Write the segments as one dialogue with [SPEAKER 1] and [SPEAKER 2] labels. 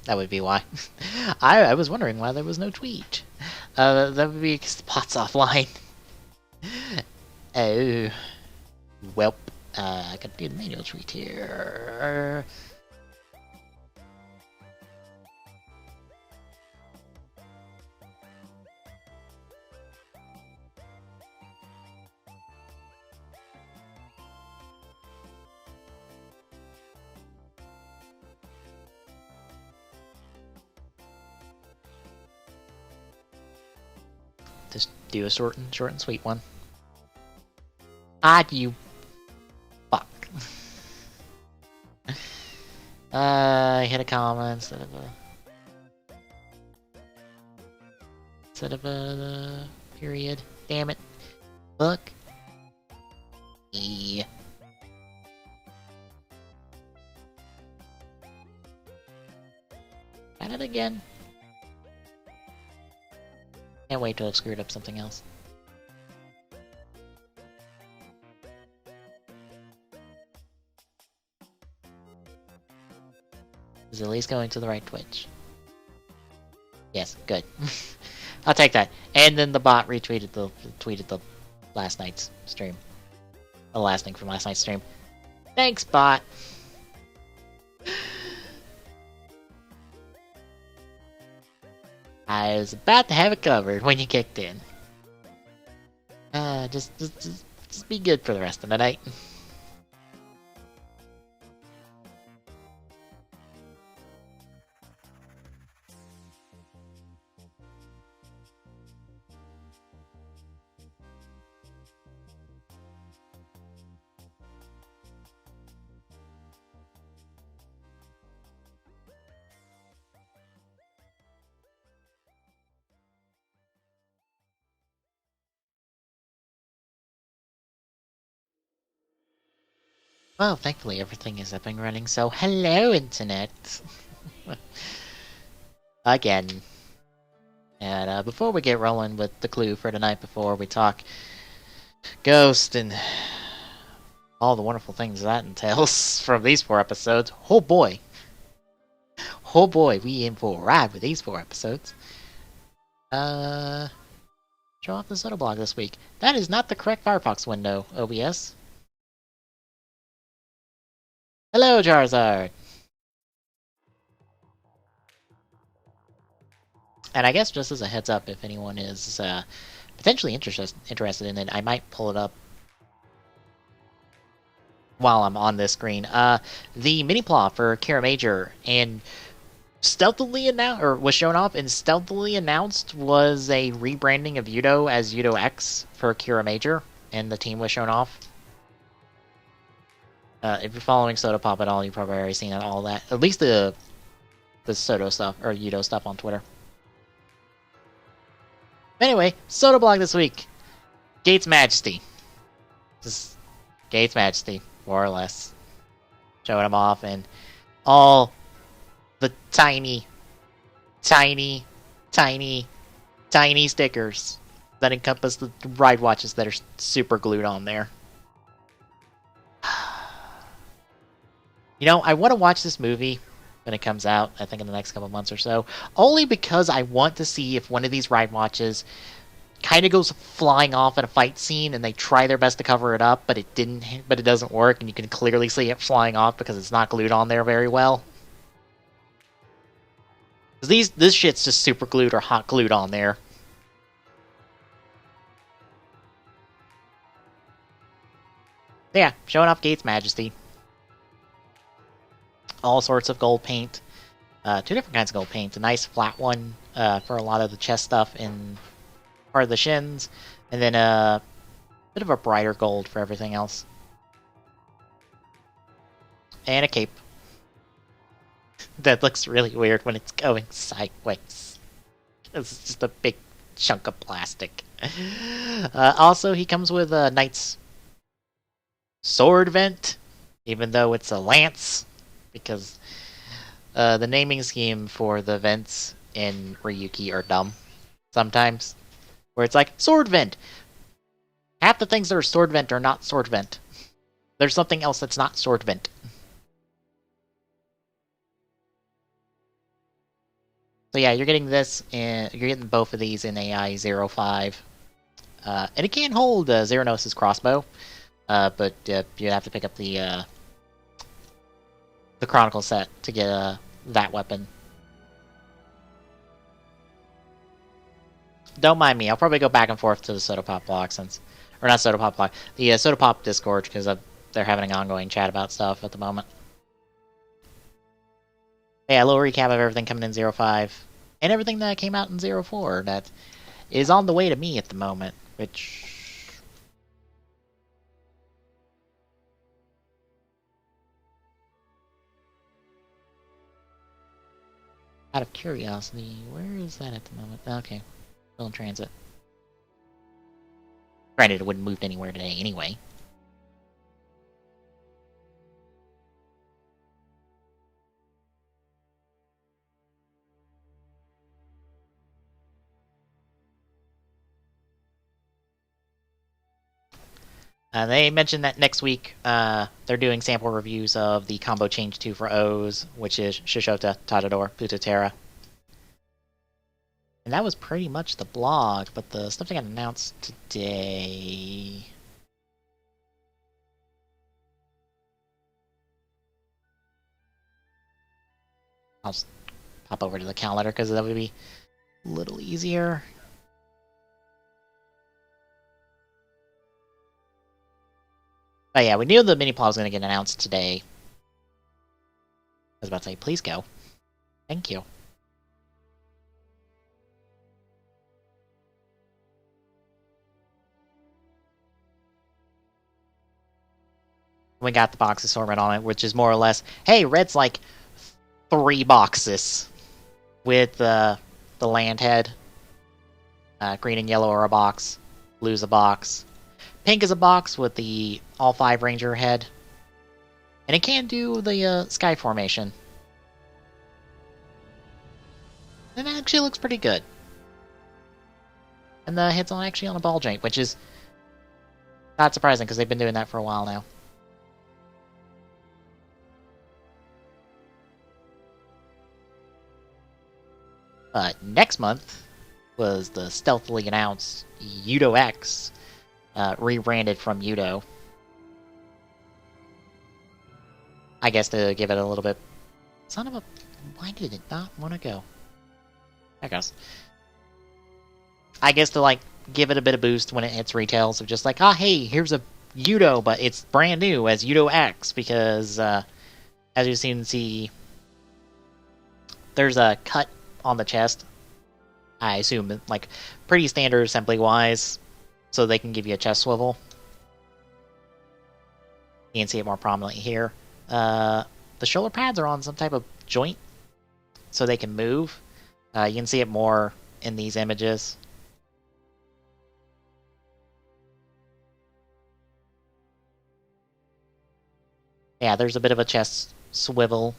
[SPEAKER 1] That would be why. I was wondering why there was no tweet. That would be because the pot's offline. Oh. Welp. I gotta do the manual tweet here. Just do a short and sweet one. Ah, you fuck. I hit a comma instead of a period. Damn it. Look. E. Got it again. Can't wait till I've screwed up something else. Is at least going to the right Twitch. Yes, good. I'll take that. And then the bot retweeted tweeted the last night's stream. The last thing from last night's stream. Thanks, bot. I was about to have it covered when you kicked in. Just be good for the rest of the night. Well, thankfully everything is up and running, so hello, Internet! Again. And before we get rolling with the clue for tonight, before we talk Ghost and all the wonderful things that entails from these 4 episodes, oh boy! Oh boy, we in for a ride with these 4 episodes. Show off the Soda blog this week. That is not the correct Firefox window, OBS. Hello, Charizard! And I guess just as a heads up, if anyone is potentially interested in it, I might pull it up while I'm on this screen. The mini-plot for Kira Major and stealthily announced, or was shown off and stealthily announced, was a rebranding of Yudo as Yudo X for Kira Major, and the team was shown off. If you're following Soda Pop at all, you've probably already seen all that. At least the Soda stuff, or Yudo stuff on Twitter. Anyway, Soda blog this week. Gates Majesty. Just Gates Majesty, more or less. Showing him off, and all the tiny stickers that encompass the ride watches that are super glued on there. You know, I want to watch this movie when it comes out, I think in the next couple months or so, only because I want to see if one of these ride watches kind of goes flying off in a fight scene and they try their best to cover it up, but it doesn't work, and you can clearly see it flying off because it's not glued on there very well. This shit's just super glued or hot glued on there. Yeah, showing off Gates Majesty. All sorts of gold paint. 2 different kinds of gold paint. A nice flat one for a lot of the chest stuff and part of the shins. And then a bit of a brighter gold for everything else. And a cape. That looks really weird when it's going sideways. It's just a big chunk of plastic. Also, he comes with a knight's sword vent, even though it's a lance. Because the naming scheme for the vents in Ryuki are dumb sometimes. Where it's like, sword vent! Half the things that are sword vent are not sword vent. There's something else that's not sword vent. So yeah, you're getting this, and you're getting both of these in AI 05. And it can hold Zeranos' crossbow, but you have to pick up the Chronicle set to get that weapon. Don't mind me. I'll probably go back and forth to the Soda Pop blog or not Soda Pop blog, the Soda Pop Discord, because they're having an ongoing chat about stuff at the moment. Yeah, a little recap of everything coming in 05, and everything that came out in 04 that is on the way to me at the moment, which... Out of curiosity, where is that at the moment? Okay, still in transit. Granted, it wouldn't move anywhere today anyway. They mentioned that next week they're doing sample reviews of the combo change 2 for O's, which is Shishota, Tadador, Putaterra. And that was pretty much the blog, but the stuff that got announced today... I'll just pop over to the calendar, because that would be a little easier. But yeah, we knew the mini-plot was going to get announced today. I was about to say, please go. Thank you. We got the box assortment on it, which is more or less, hey, red's like 3 boxes with the land head. Green and yellow are a box. Blue's a box. Pink is a box with the all 5 ranger head. And it can do the sky formation. And it actually looks pretty good. And the head's actually on a ball joint, which is not surprising because they've been doing that for a while now. Next month was the stealthily announced Yudo X, rebranded from Yudo. I guess to give it a little bit... Son of a... Why did it not want to go? I guess. I guess to, like, give it a bit of boost when it hits retail. So just like, hey, here's a Yudo, but it's brand new as Yudo X, because, as you can see, there's a cut on the chest. I assume, like, pretty standard assembly-wise, so they can give you a chest swivel. You can see it more prominently here. The shoulder pads are on some type of joint, so they can move. You can see it more in these images. Yeah, there's a bit of a chest swivel.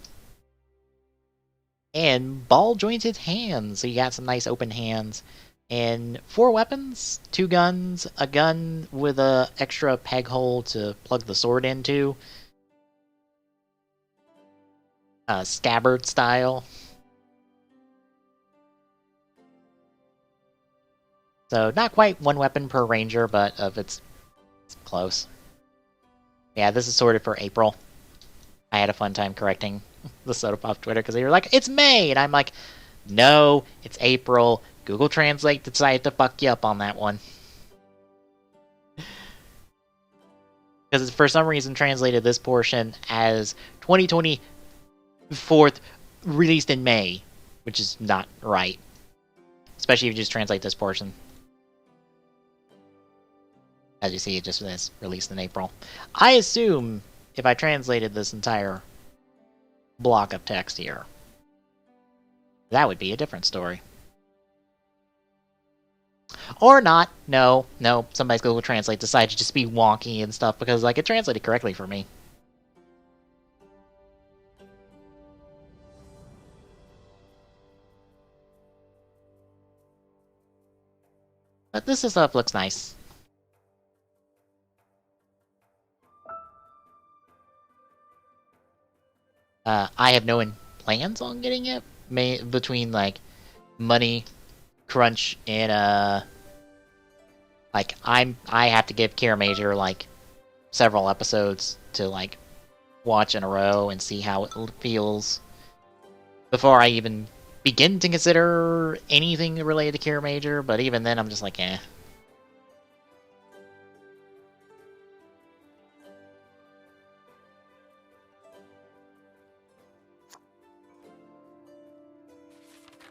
[SPEAKER 1] And ball-jointed hands, so you got some nice open hands. And 4 weapons, 2 guns, a gun with a extra peg hole to plug the sword into. Scabbard style. So not quite 1 weapon per ranger, but it's close. Yeah, this is sorted for April. I had a fun time correcting the Soda Pop Twitter because they were like, it's May! And I'm like, no, it's April. Google Translate decided to fuck you up on that one. Because for some reason translated this portion as 2024 released in May, which is not right. Especially if you just translate this portion. As you see, it just says released in April. I assume if I translated this entire block of text here, that would be a different story. Or not. No. Somebody's Google Translate decided to just be wonky and stuff because, like, it translated correctly for me. But this stuff looks nice. I have no plans on getting it. Between, like, money crunch in like I have to give Kira Major like several episodes to like watch in a row and see how it feels before I even begin to consider anything related to Kira Major, but even then I'm just like, eh.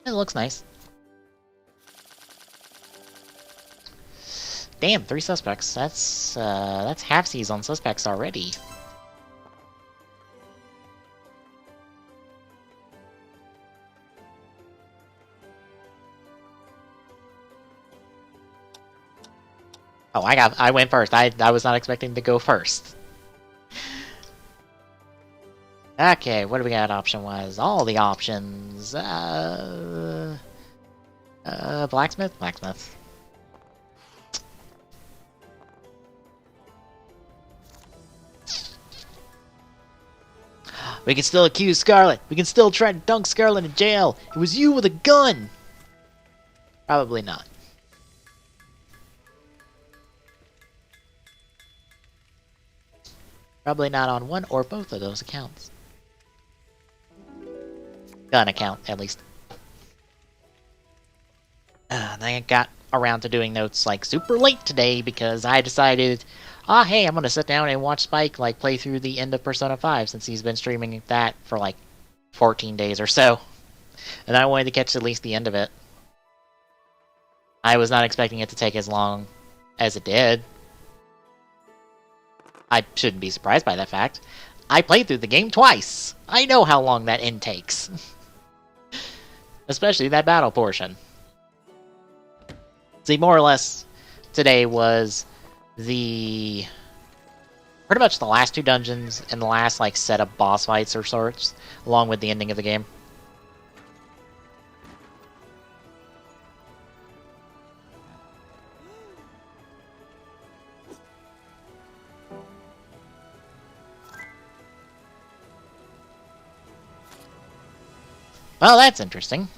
[SPEAKER 1] It looks nice. Damn, 3 suspects. That's halfsies on suspects already. Oh, I went first. I was not expecting to go first. Okay, what do we got option-wise? All the options. Blacksmith? Blacksmith. We can still accuse Scarlet. We can still try to dunk Scarlet in jail. It was you with a gun. Probably not. Probably not on one or both of those accounts. Gun account, at least. Then I got around to doing notes like super late today because I decided, hey, I'm gonna sit down and watch Spike like play through the end of Persona 5 since he's been streaming that for like 14 days or so. And I wanted to catch at least the end of it. I was not expecting it to take as long as it did. I shouldn't be surprised by that fact. I played through the game twice. I know how long that end takes. Especially that battle portion. See, more or less, today was pretty much the last 2 dungeons and the last, like, set of boss fights or sorts, along with the ending of the game. Well, that's interesting.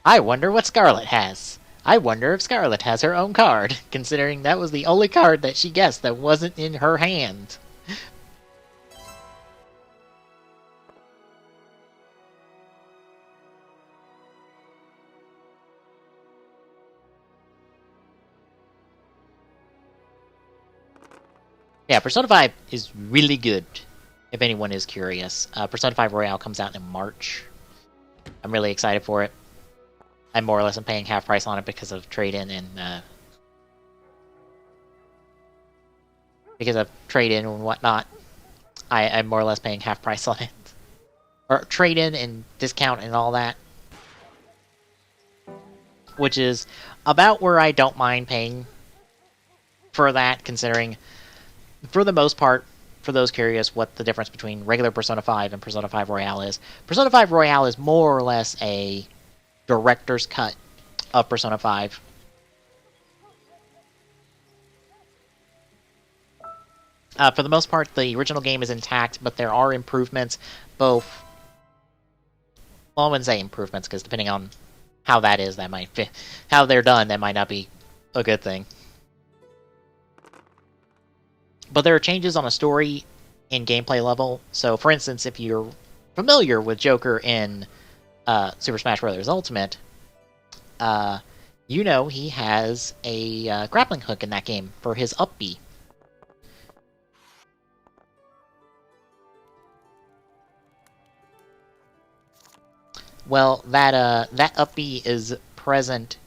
[SPEAKER 1] I wonder what Scarlet has. I wonder if Scarlet has her own card, considering that was the only card that she guessed that wasn't in her hand. Yeah, Persona 5 is really good, if anyone is curious. Persona 5 Royale comes out in March. I'm really excited for it. I more or less am paying half price on it because of trade-in and whatnot. I'm more or less paying half price on it. Or trade-in and discount and all that. Which is about where I don't mind paying for that, considering, for the most part, for those curious what the difference between regular Persona 5 and Persona 5 Royale is, Persona 5 Royale is more or less a director's cut of Persona 5. For the most part, the original game is intact, but there are improvements, both... Well, I wouldn't say improvements, because depending on how that is, that might be... How they're done, that might not be a good thing. But there are changes on a story and gameplay level. So, for instance, if you're familiar with Joker in Super Smash Bros. Ultimate, you know he has a grappling hook in that game for his up B. Well, that up B is present.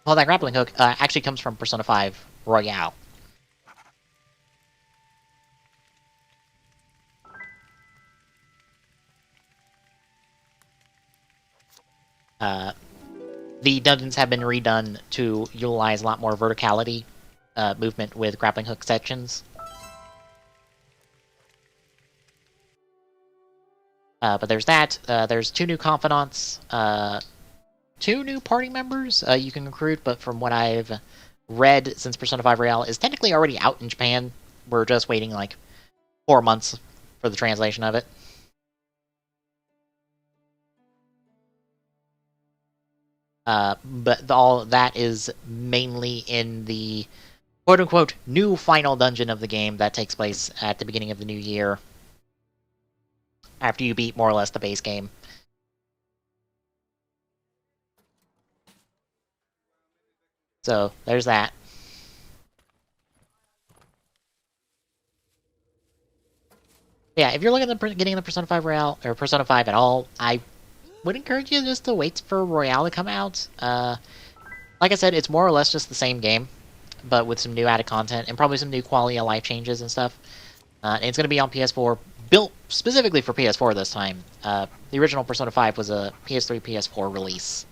[SPEAKER 1] Well, that grappling hook actually comes from Persona 5 Royale. The dungeons have been redone to utilize a lot more verticality movement with grappling hook sections. But there's that. There's 2 new confidants, 2 new party members you can recruit, but from what I've read, since Persona 5 Royale is technically already out in Japan, we're just waiting like 4 months for the translation of it. But all that is mainly in the quote-unquote new final dungeon of the game that takes place at the beginning of the new year, after you beat more or less the base game. So there's that. Yeah, if you're looking at getting the Persona 5 Royale or Persona 5 at all, I would encourage you just to wait for Royale to come out. Like I said, it's more or less just the same game, but with some new added content and probably some new quality of life changes and stuff. And it's going to be on PS4, built specifically for PS4 this time. The original Persona 5 was a PS3, PS4 release.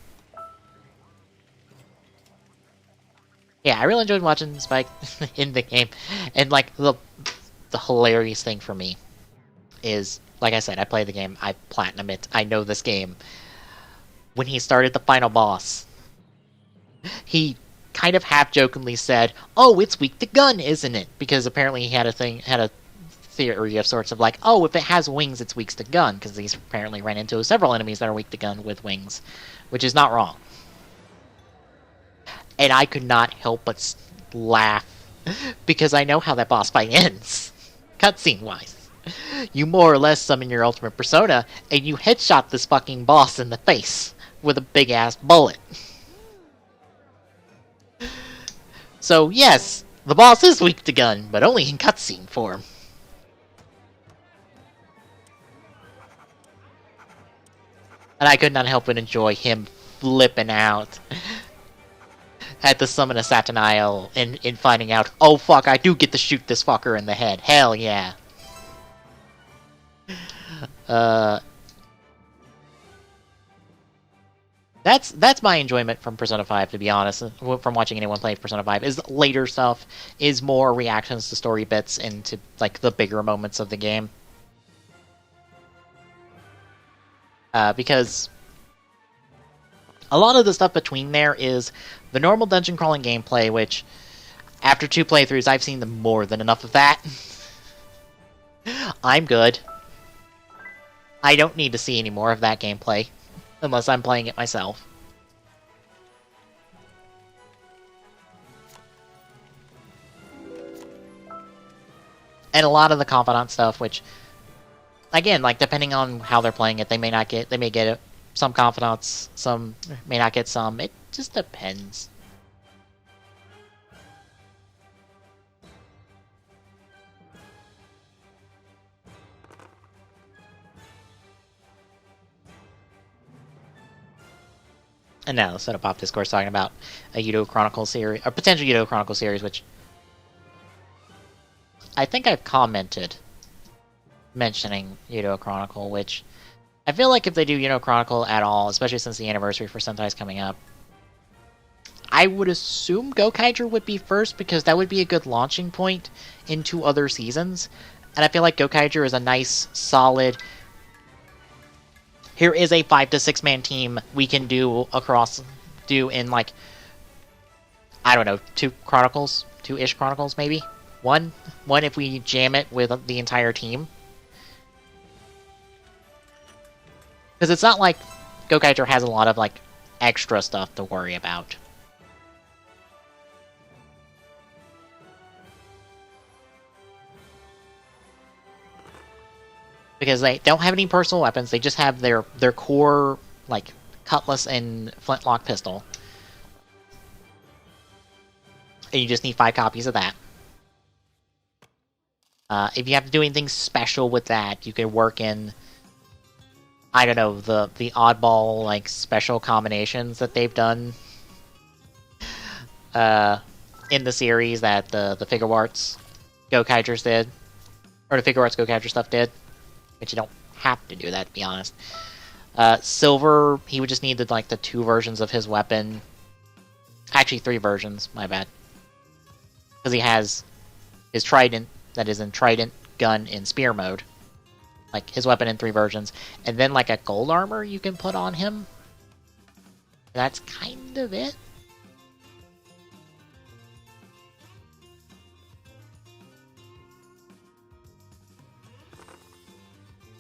[SPEAKER 1] Yeah, I really enjoyed watching Spike in the game, and like the hilarious thing for me is, like I said, I play the game, I platinum it, I know this game. When he started the final boss, he kind of half-jokingly said, "Oh, it's weak to gun, isn't it?" Because apparently he had a theory of sorts of like, oh, if it has wings, it's weak to gun, because he's apparently ran into several enemies that are weak to gun with wings, which is not wrong. And I could not help but laugh, because I know how that boss fight ends, cutscene-wise. You more or less summon your ultimate persona, and you headshot this fucking boss in the face with a big-ass bullet. So yes, the boss is weak to gun, but only in cutscene form. And I could not help but enjoy him flipping out at the summon of Satanael in finding out, oh fuck, I do get to shoot this fucker in the head. Hell yeah. That's my enjoyment from Persona 5, to be honest, from watching anyone play Persona 5, is later stuff, is more reactions to story bits and to, like, the bigger moments of the game. Because a lot of the stuff between there is the normal dungeon crawling gameplay, which, after 2 playthroughs, I've seen more than enough of that. I'm good. I don't need to see any more of that gameplay, unless I'm playing it myself. And a lot of the confidant stuff, which, again, like, depending on how they're playing it, they may get it. Some confidants, some may not get some. It just depends. And now, set up off Discourse talking about a Yudo Chronicle series, a potential Yudo Chronicle series, which I think I've commented mentioning Yudo Chronicle, which I feel like if they do Yudo Chronicle at all, especially since the anniversary for Sentai's coming up, I would assume Gokaiger would be first, because that would be a good launching point into other seasons. And I feel like Gokaiger is a nice, solid, here is a 5 to 6 man team we can do in, like, I don't know, 2-ish Chronicles maybe? One if we jam it with the entire team. Because it's not like Gokaiger has a lot of, like, extra stuff to worry about. Because they don't have any personal weapons, they just have their core, like, cutlass and flintlock pistol. And you just need 5 copies of that. If you have to do anything special with that, you can work in, I don't know, the oddball, like, special combinations that they've done in the series that the Figure Arts Gokaigers did. Or the Figure Arts Gokaiger stuff did. But you don't have to do that, to be honest. Silver, he would just need the 2 versions of his weapon. Actually, 3 versions, my bad. Because he has his trident, that is in trident, gun, in spear mode. Like, his weapon in 3 versions. And then, like, a gold armor you can put on him. That's kind of it.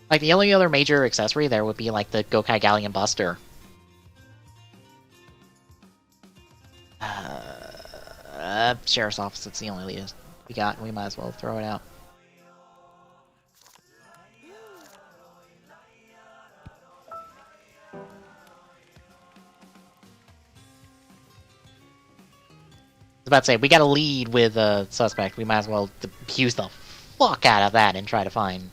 [SPEAKER 1] Like, the only other major accessory there would be, like, the Gokai Galleon Buster. Sheriff's Office, it's the only lead we got, and we might as well throw it out. I was about to say, we got a lead with a suspect. We might as well defuse the fuck out of that and try to find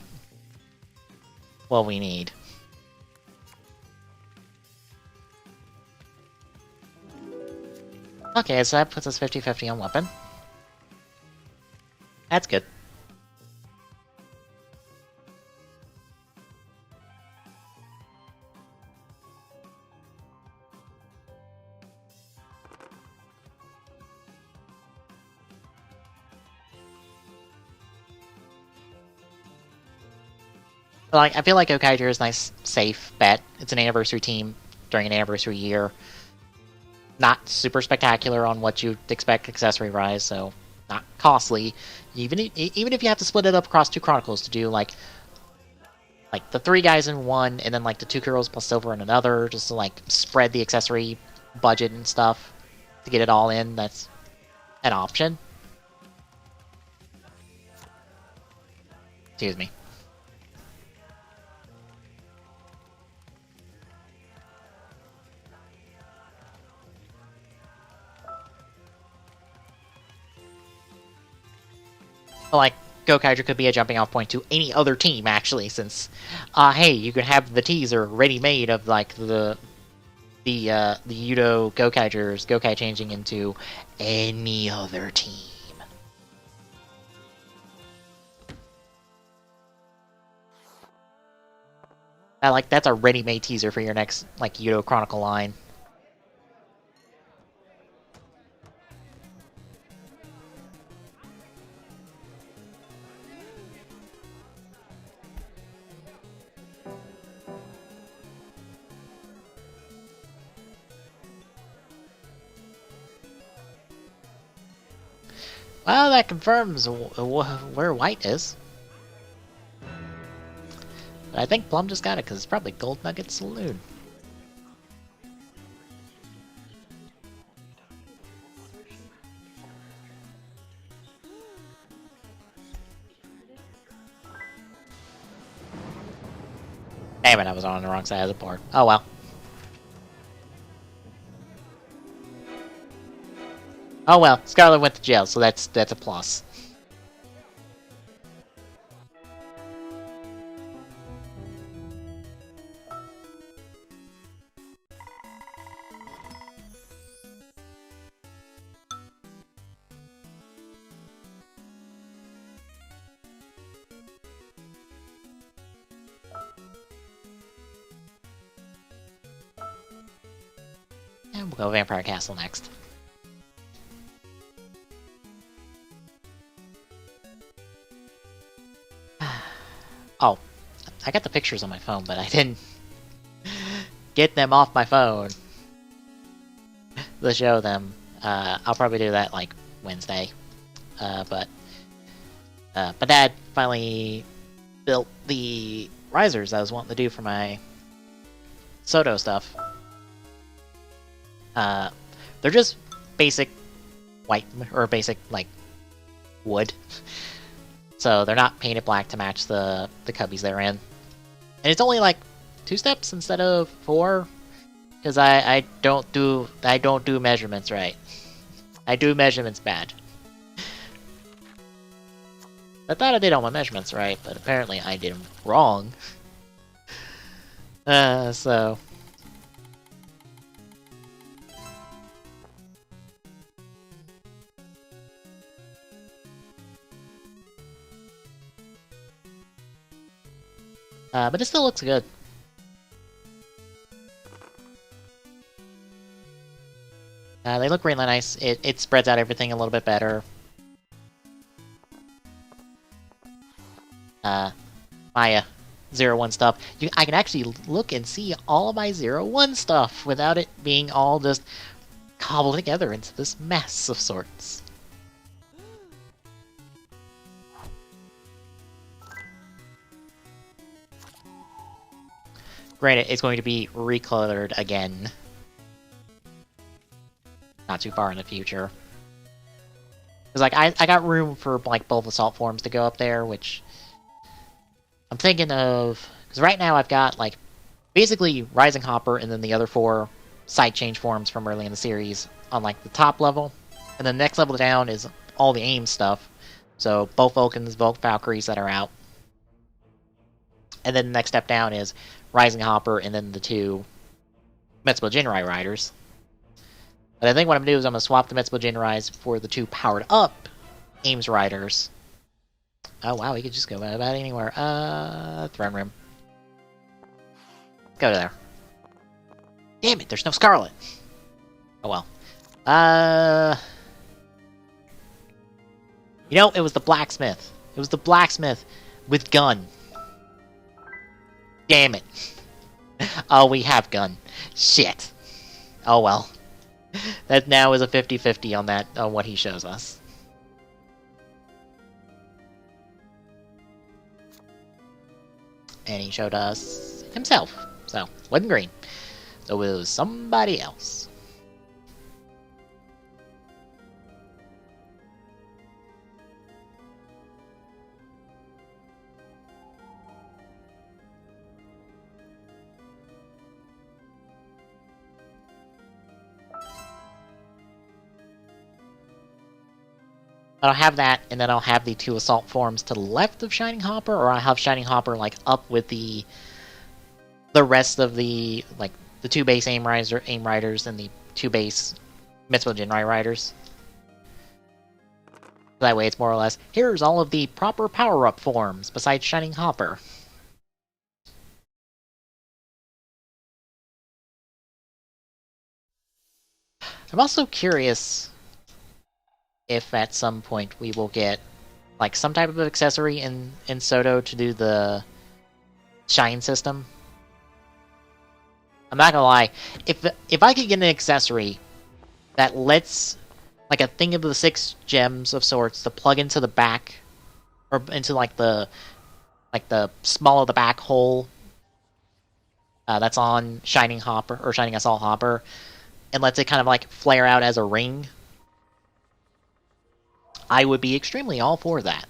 [SPEAKER 1] what we need. Okay, so that puts us 50-50 on weapon. That's good. Like, I feel like Gokaiger is a nice, safe bet. It's an anniversary team during an anniversary year. Not super spectacular on what you'd expect accessory-wise, so not costly. Even if you have to split it up across 2 Chronicles to do, like the 3 guys in one, and then, like, the 2 Heroes plus Silver in another, just to, like, spread the accessory budget and stuff to get it all in, that's an option. Excuse me. Like, Gokaiger could be a jumping off point to any other team, actually, since, hey, you could have the teaser ready-made of, like, the Yudo Gokaigers Gokai changing into any other team. Like, that's a ready-made teaser for your next, like, Yudo Chronicle line. Well, that confirms where White is. But I think Plum just got it, because it's probably Gold Nugget Saloon. Damn it, I was on the wrong side of the board. Oh well. Oh well, Scarlet went to jail, so that's a plus. And we'll go Vampire Castle next. Oh, I got the pictures on my phone, but I didn't get them off my phone to show them. I'll probably do that, like, Wednesday. But Dad finally built the risers I was wanting to do for my Soto stuff. They're just basic white, or basic, like, wood. So they're not painted black to match the cubbies they're in. And it's only like 2 steps instead of 4. Because I don't do measurements right. I do measurements bad. I thought I did all my measurements right, but apparently I did them wrong. So... but it still looks good. They look really nice. It spreads out everything a little bit better. My 0-1 stuff. I can actually look and see all of my 0-1 stuff without it being all just cobbled together into this mess of sorts. Granted, it's going to be recolored again. Not too far in the future. Because, like, I got room for, like, both assault forms to go up there, which I'm thinking of... Because right now I've got, like, basically Rising Hopper and then the other 4 side change forms from early in the series on, like, the top level. And then the next level down is all the AIM stuff. So, both Vulcans, both Valkyries that are out. And then the next step down is Rising Hopper and then the 2 Metsubo Jinrai riders. But I think what I'm going to do is I'm going to swap the Metsubo Jinrais for the 2 powered up Ames riders. Oh wow, we could just go about anywhere. Throne room. Go to there. Damn it, there's no Scarlet. Oh well. You know, it was the blacksmith. It was the blacksmith with gun. Damn it. Oh, we have gun. Shit. Oh well. That now is a 50-50 on that, on what he shows us. And he showed us himself. So, wasn't green. So it was somebody else. I'll have that, and then I'll have the 2 assault forms to the left of Shining Hopper, or I'll have Shining Hopper, like, up with the rest of the, like, the 2 base AIM riders and the 2 base Metsubo Jinrai riders. That way it's more or less, here's all of the proper power-up forms, besides Shining Hopper. I'm also curious if at some point we will get, like, some type of accessory in Soto to do the shine system. I'm not gonna lie, if I could get an accessory that lets, like, a thing of the 6 gems of sorts to plug into the back, or into, like, the small of the back hole that's on Shining Hopper, or Shining Assault Hopper, and lets it kind of, like, flare out as a ring, I would be extremely all for that.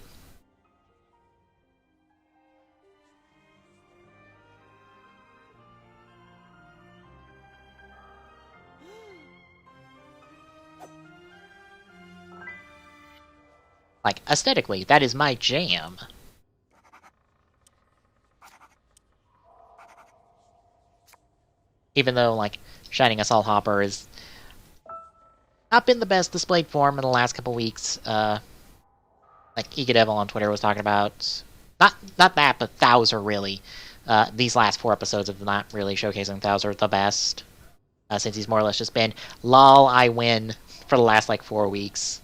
[SPEAKER 1] Like, aesthetically, that is my jam. Even though, like, Shining Assault Hopper is not been the best displayed form in the last couple weeks. Like, Egadevil on Twitter was talking about... Not that, but Thouser, really. These last 4 episodes of not really showcasing Thouser the best. Since he's more or less just been, lol, I win, for the last, like, 4 weeks.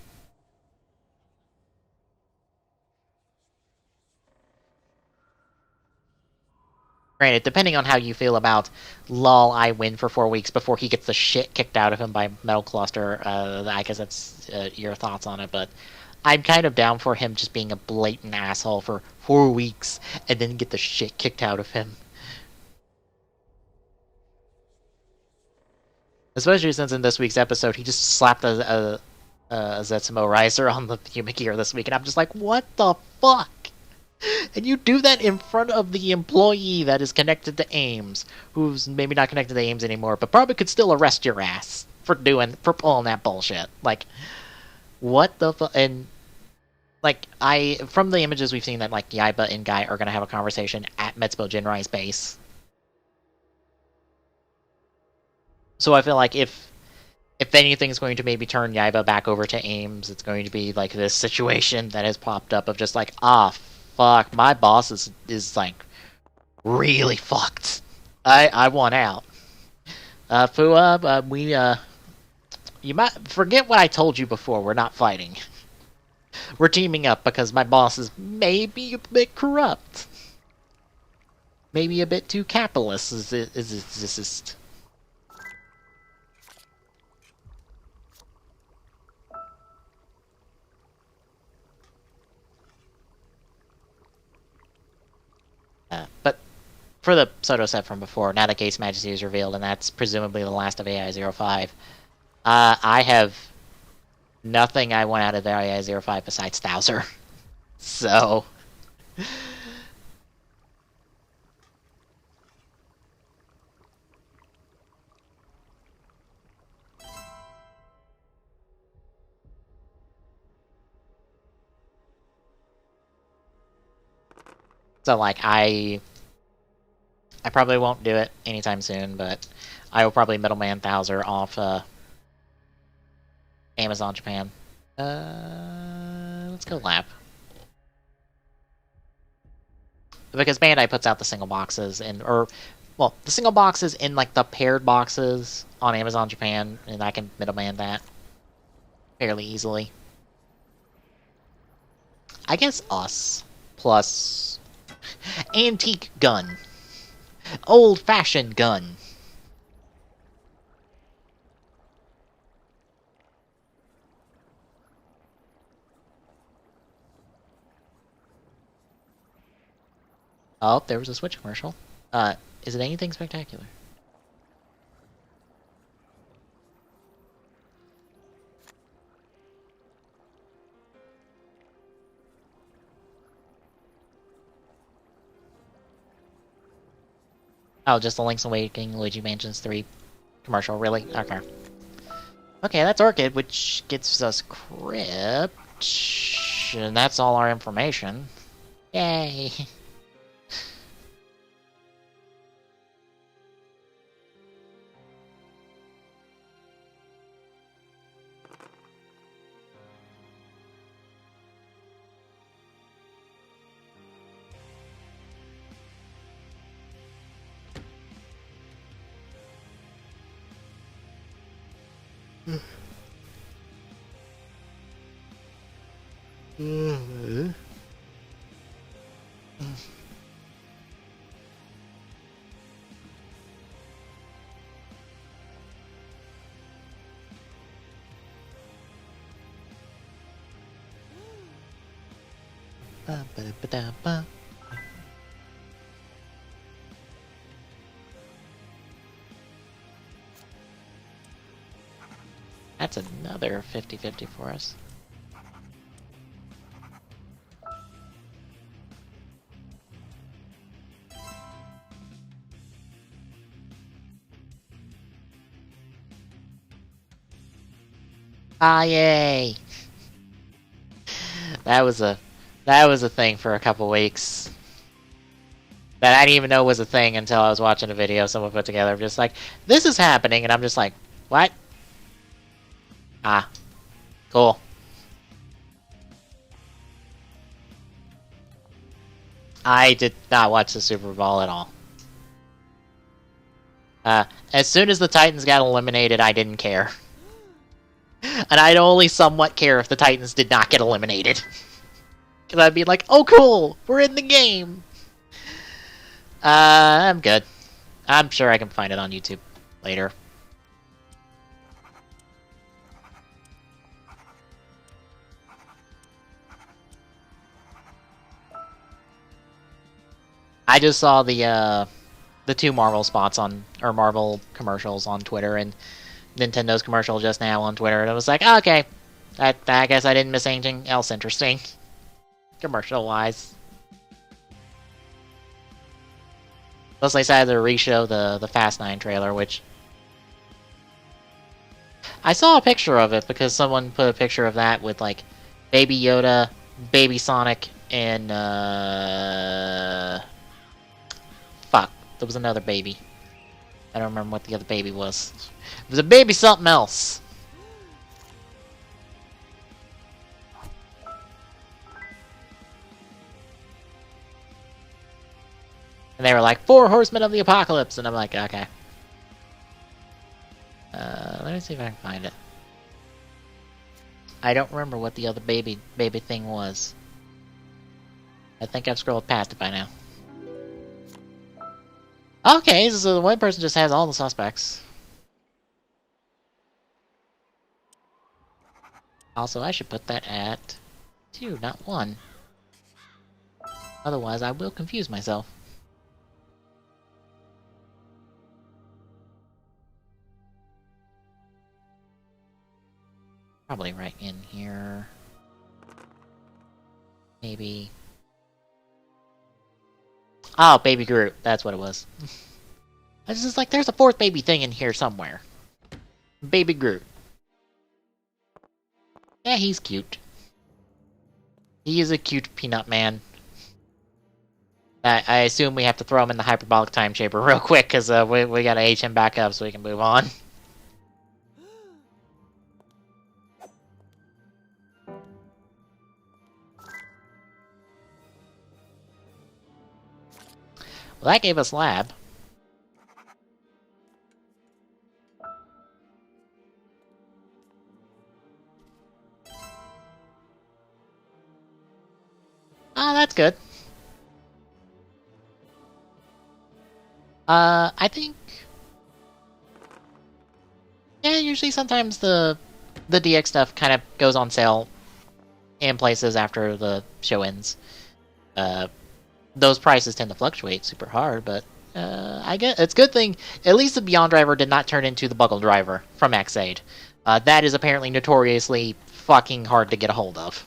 [SPEAKER 1] Granted, depending on how you feel about lol, I win for 4 weeks before he gets the shit kicked out of him by Metal Cluster, I guess that's your thoughts on it, but I'm kind of down for him just being a blatant asshole for 4 weeks and then get the shit kicked out of him. Especially since in this week's episode, he just slapped a Zetsumo Riser on the human gear this week, and I'm just like, what the fuck? And you do that in front of the employee that is connected to Ames, who's maybe not connected to Ames anymore, but probably could still arrest your ass for pulling that bullshit. Like, what the fuck? And, like, from the images we've seen that, like, Yaiba and Guy are gonna have a conversation at Metsubo Jinrai's base. So I feel like if anything's going to maybe turn Yaiba back over to Ames, it's going to be, like, this situation that has popped up of just, like, fuck, my boss is like, really fucked. I want out. Fua, you might forget what I told you before, we're not fighting. We're teaming up because my boss is maybe a bit corrupt. Maybe a bit too capitalist, is just... But for the Soto set from before, now that Gate's Majesty is revealed, and that's presumably the last of AI-05, I have nothing I want out of the AI-05 besides Thouser. So... So, like, I probably won't do it anytime soon, but I will probably middleman Thouser off Amazon Japan. Let's go lab. Because Bandai puts out the single boxes well, the single boxes in like the paired boxes on Amazon Japan, and I can middleman that fairly easily. I guess us plus antique gun, old-fashioned gun. Oh, there was a Switch commercial. Is it anything spectacular? Oh, just the Link's Awakening, Luigi Mansions 3 commercial, really? Okay. Okay, that's Orchid, which gets us Crypt. And that's all our information. Yay! That's another 50-50 for us. Ah, yay! That was a thing for a couple weeks. That I didn't even know was a thing until I was watching a video someone put together. Just like, this is happening, and I'm just like, what? Ah, cool. I did not watch the Super Bowl at all. As soon as the Titans got eliminated, I didn't care. And I'd only somewhat care if the Titans did not get eliminated. Because I'd be like, oh cool, we're in the game. I'm good. I'm sure I can find it on YouTube later. I just saw the two Marvel spots or Marvel commercials on Twitter, and Nintendo's commercial just now on Twitter, and I was like, oh, okay, I guess I didn't miss anything else interesting, commercial-wise. Plus, they decided to re-show the Fast 9 trailer, which I saw a picture of it because someone put a picture of that with like Baby Yoda, Baby Sonic, and fuck, there was another baby. I don't remember what the other baby was. It was a baby something else. And they were like, 4 Horsemen of the Apocalypse, and I'm like, okay. Let me see if I can find it. I don't remember what the other baby thing was. I think I've scrolled past it by now. Okay, so the one person just has all the suspects. Also, I should put that at 2, not 1. Otherwise, I will confuse myself. Probably right in here. Maybe. Oh, Baby Groot. That's what it was. It's just like, there's a fourth baby thing in here somewhere. Baby Groot. Yeah, he's cute. He is a cute peanut man. I assume we have to throw him in the hyperbolic time chamber real quick, because we gotta age him back up so we can move on. Well, that gave us lab. Ah, that's good. I think... Yeah, usually sometimes the DX stuff kind of goes on sale in places after the show ends. Those prices tend to fluctuate super hard, but I get it's a good thing. At least the Beyond Driver did not turn into the Buckle Driver from X8. That is apparently notoriously fucking hard to get a hold of.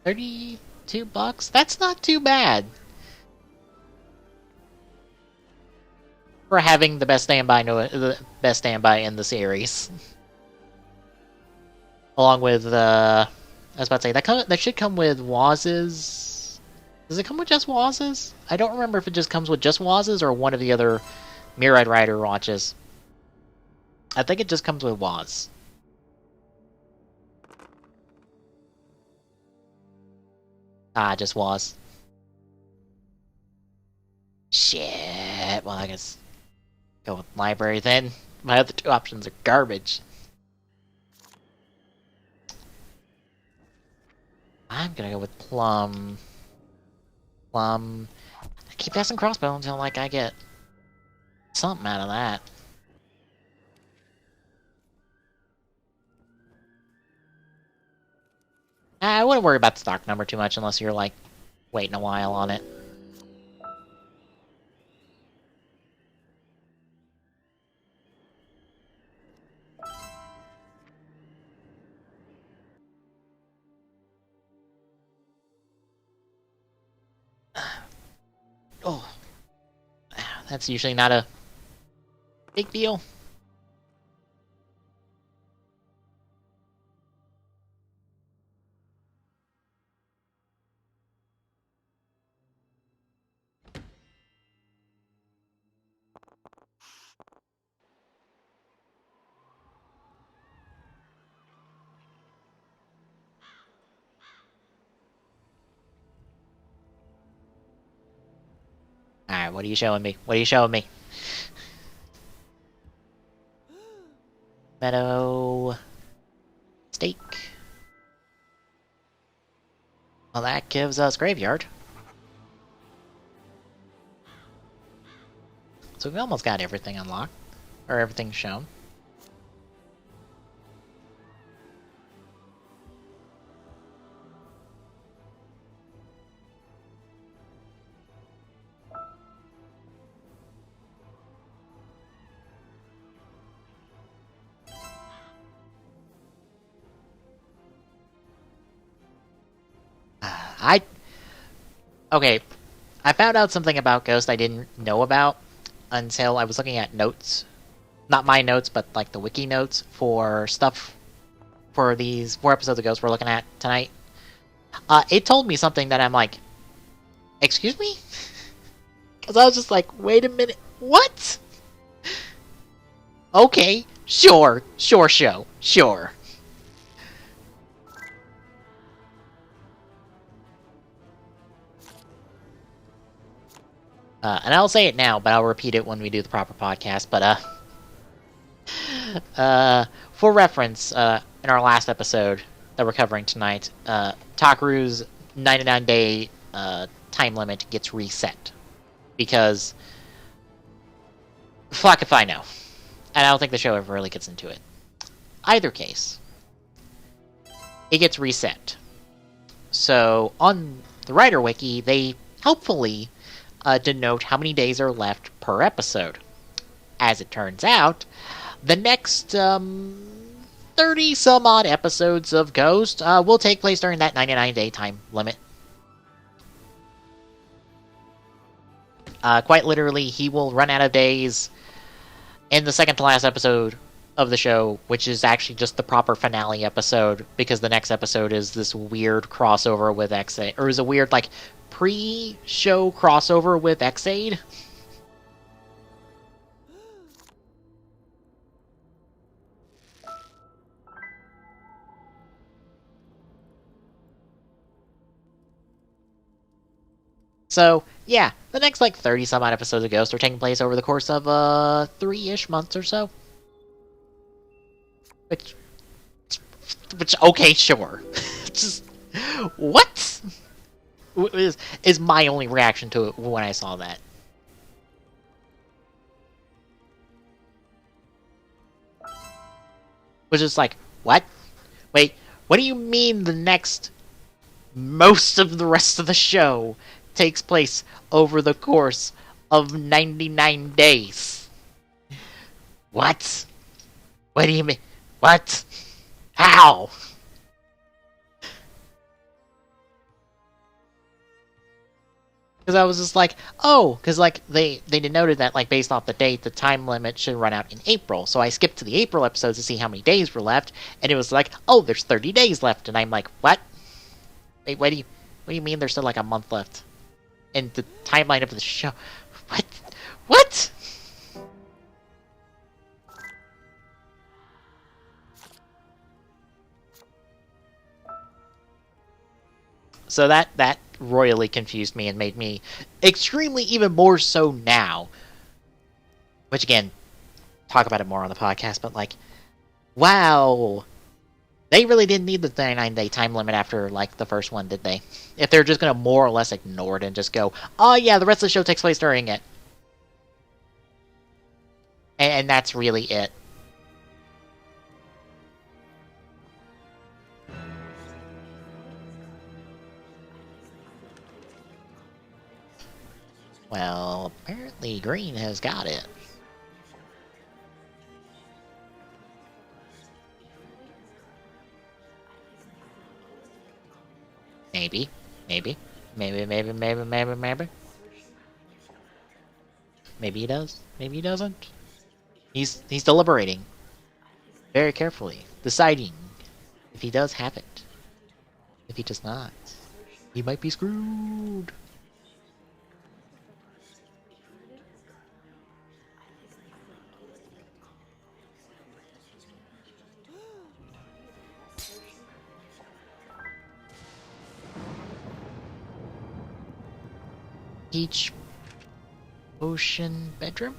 [SPEAKER 1] $32? That's not too bad. For having the best standby in the series. Along with I was about to say that should come with Waz's. Does it come with just Waz's? I don't remember if it just comes with just Waz's or one of the other Mirroreyed Rider watches. I think it just comes with Waz. Ah, just Waz. Shit. Well, I guess go with library then. My other two options are garbage. I'm gonna go with Plum. I keep passing crossbow until like I get something out of that. I wouldn't worry about the stock number too much unless you're like waiting a while on it. Oh, that's usually not a big deal. Alright, what are you showing me? What are you showing me? Meadow... Steak. Well, that gives us Graveyard. So we almost got everything unlocked. Or everything shown. Okay, I found out something about Ghost I didn't know about until I was looking at notes. Not my notes, but like the wiki notes for stuff for these 4 episodes of Ghost we're looking at tonight. It told me something that I'm like, excuse me? Because I was just like, wait a minute, what? Okay, sure, sure. And I'll say it now, but I'll repeat it when we do the proper podcast. But for reference, in our last episode that we're covering tonight, Takaru's 99-day time limit gets reset because fuck if I know, and I don't think the show ever really gets into it. Either case, it gets reset. So on the writer wiki, they helpfully denote how many days are left per episode. As it turns out, the next 30 some odd episodes of Ghost will take place during that 99-day time limit. Quite literally, he will run out of days in the second to last episode of the show, which is actually just the proper finale episode, because the next episode is this weird crossover with X-Aid, or is a weird, like, pre-show crossover with X-Aid. So, yeah, the next, like, 30-some-odd episodes of Ghost are taking place over the course of, 3-ish months or so. Which okay, sure. Just, what? Is my only reaction to it when I saw that. Was just like, what? Wait, what do you mean the next most of the rest of the show takes place over the course of 99 days? What? What do you mean? What? How? Because I was just like, oh, because like they denoted that like based off the date, the time limit should run out in April. So I skipped to the April episodes to see how many days were left, and it was like, oh, there's 30 days left, and I'm like, what? Wait, what do you mean there's still like a month left in the timeline of the show? What? What? So that royally confused me and made me extremely even more so now. Which again, talk about it more on the podcast, but like, wow. They really didn't need the 99-day time limit after, like, the first one, did they? If they're just gonna more or less ignore it and just go, oh yeah, the rest of the show takes place during it. And that's really it. Well, apparently Green has got it. Maybe. Maybe. Maybe. Maybe he does. Maybe he doesn't. He's deliberating very carefully, deciding if he does have it. If he does not, he might be screwed. Each potion bedroom?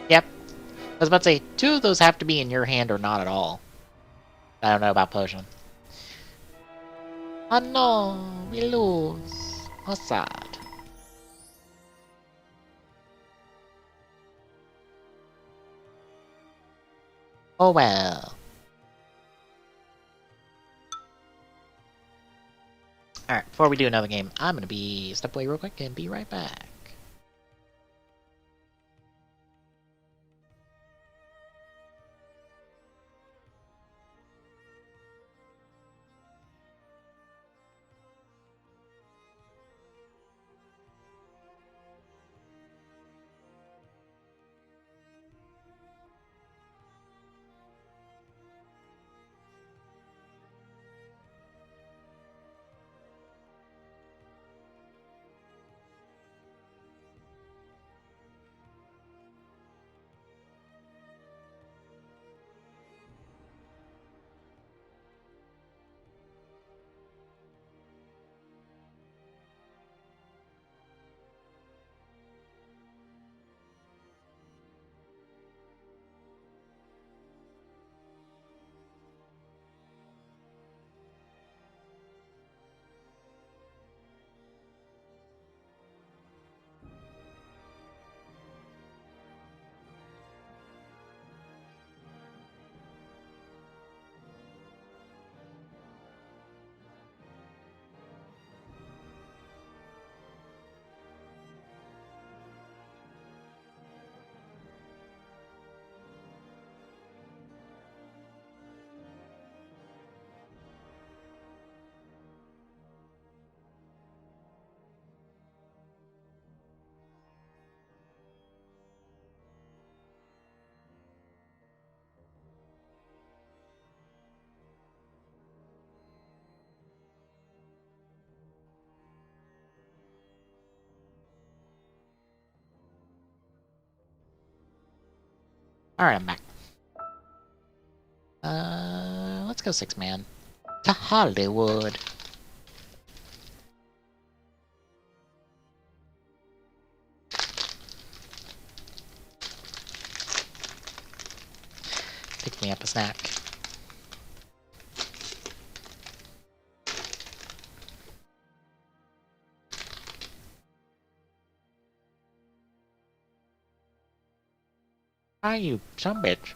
[SPEAKER 1] Yep. I was about to say, 2 of those have to be in your hand or not at all. I don't know about potion. Oh no, we lose. How sad. Oh well. Alright, before we do another game, I'm gonna step away real quick and be right back. Alright, I'm back. Let's go 6-man. To Hollywood. Pick me up a snack. Hi, you some bitch.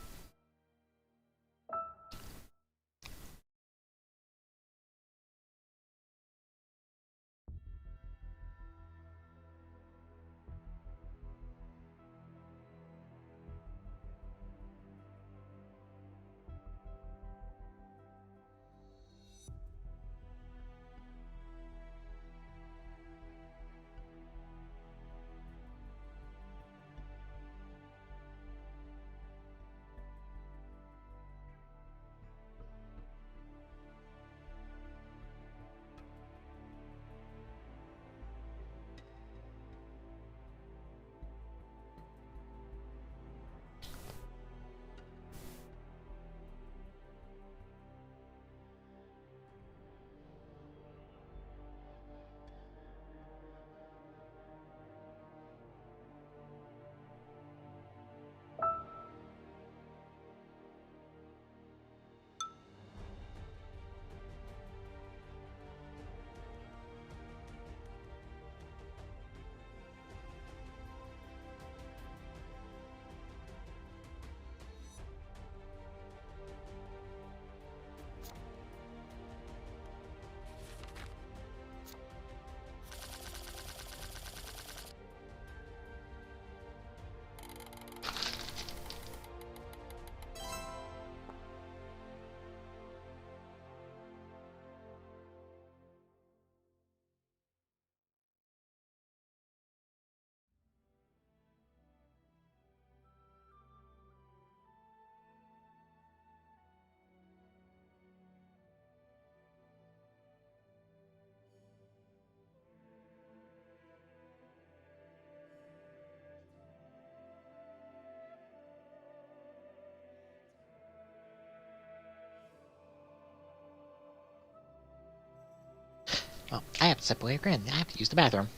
[SPEAKER 1] Oh, I have to step away again. I have to use the bathroom.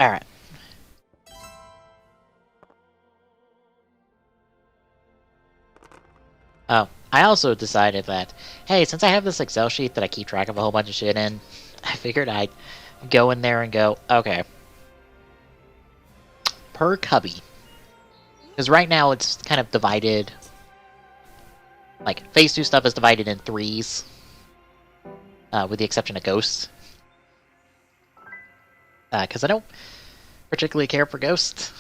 [SPEAKER 1] Alright. Oh, I also decided that, hey, since I have this Excel sheet that I keep track of a whole bunch of shit in, I figured I'd go in there and go, okay, per cubby. Because right now it's kind of divided, like, Phase 2 stuff is divided in 3s, with the exception of Ghosts. Because I don't particularly care for Ghosts.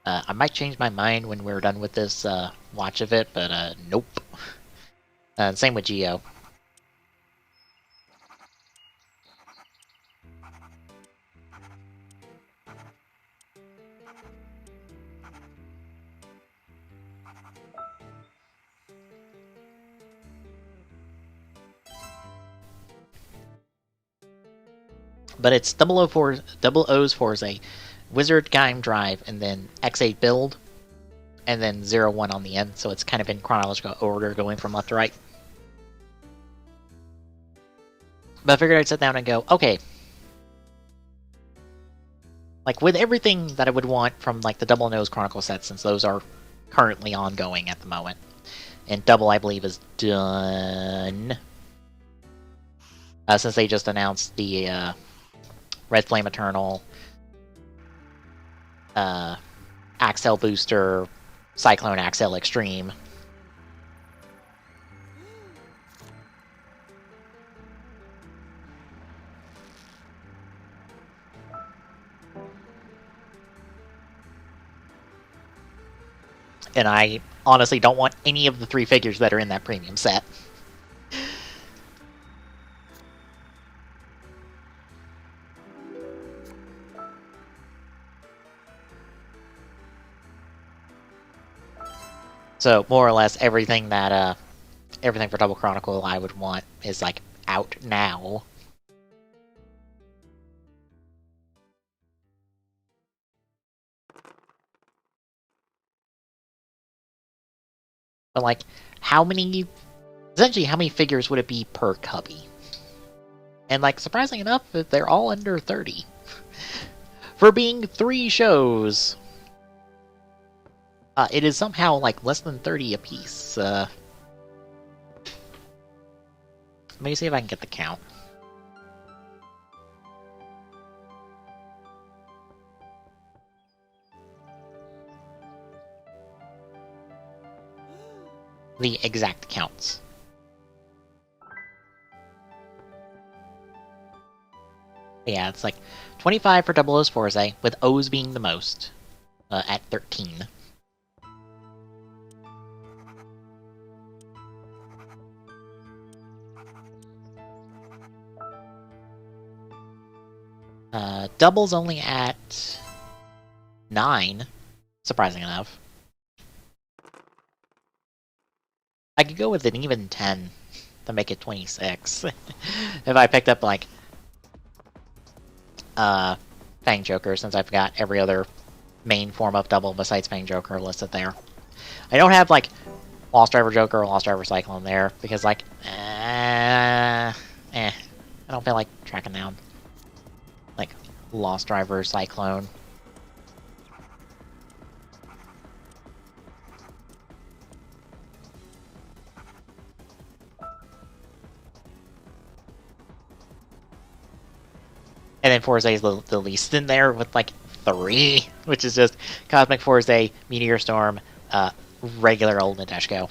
[SPEAKER 1] I might change my mind when we're done with this watch of it, but nope. Same with Geo. But it's 004's a Wizard Gaim Drive and then X8 build and then 01 on the end, so it's kind of in chronological order going from left to right. But I figured I'd sit down and go, okay, like with everything that I would want from like the Double Nose Chronicle set, since those are currently ongoing at the moment. And Double, I believe, is done. Since they just announced the Red Flame Eternal, Axel Booster, Cyclone Axel Extreme. And I honestly don't want any of the 3 figures that are in that premium set. So more or less everything that everything for Double Chronicle I would want is like out now. But like, essentially how many figures would it be per cubby? And like, surprisingly enough, they're all under 30. For being 3 shows, it is somehow like less than 30 apiece. Let me see if I can get the count. The exact counts. Yeah, it's like 25 for Double O's Forze, with O's being the most, at 13. Double's only at 9, surprising enough. I could go with an even 10 to make it 26. If I picked up, like, Fang Joker, since I've got every other main form of Double besides Fang Joker listed there. I don't have, like, Lost Driver Joker or Lost Driver Cyclone there, because, like, I don't feel like tracking down, like, Lost Driver Cyclone. And then Forze is the least in there with like 3, which is just Cosmic Forze, Meteor Storm, regular old Nadeshko.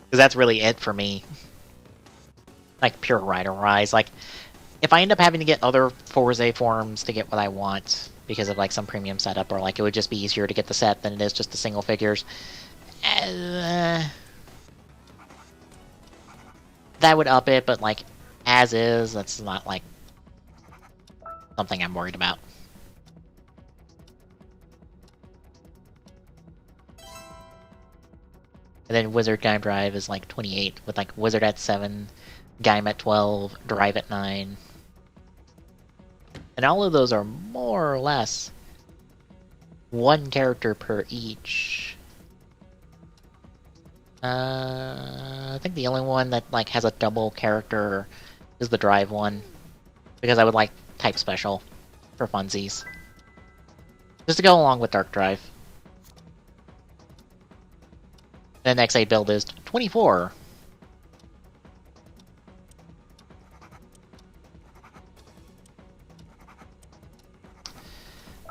[SPEAKER 1] Because that's really it for me. Like pure Rider Rise. Like, if I end up having to get other Forze forms to get what I want because of like some premium setup, or like it would just be easier to get the set than it is just the single figures, that would up it, but like, as is, that's not like something I'm worried about. And then Wizard Gaim Drive is like 28, with like Wizard at 7, Gaim at 12, Drive at 9. And all of those are more or less 1 character per each. I think the only one that like has a double character is the Drive one, because I would like Type Special for funsies, just to go along with Dark Drive. The next A build is 24.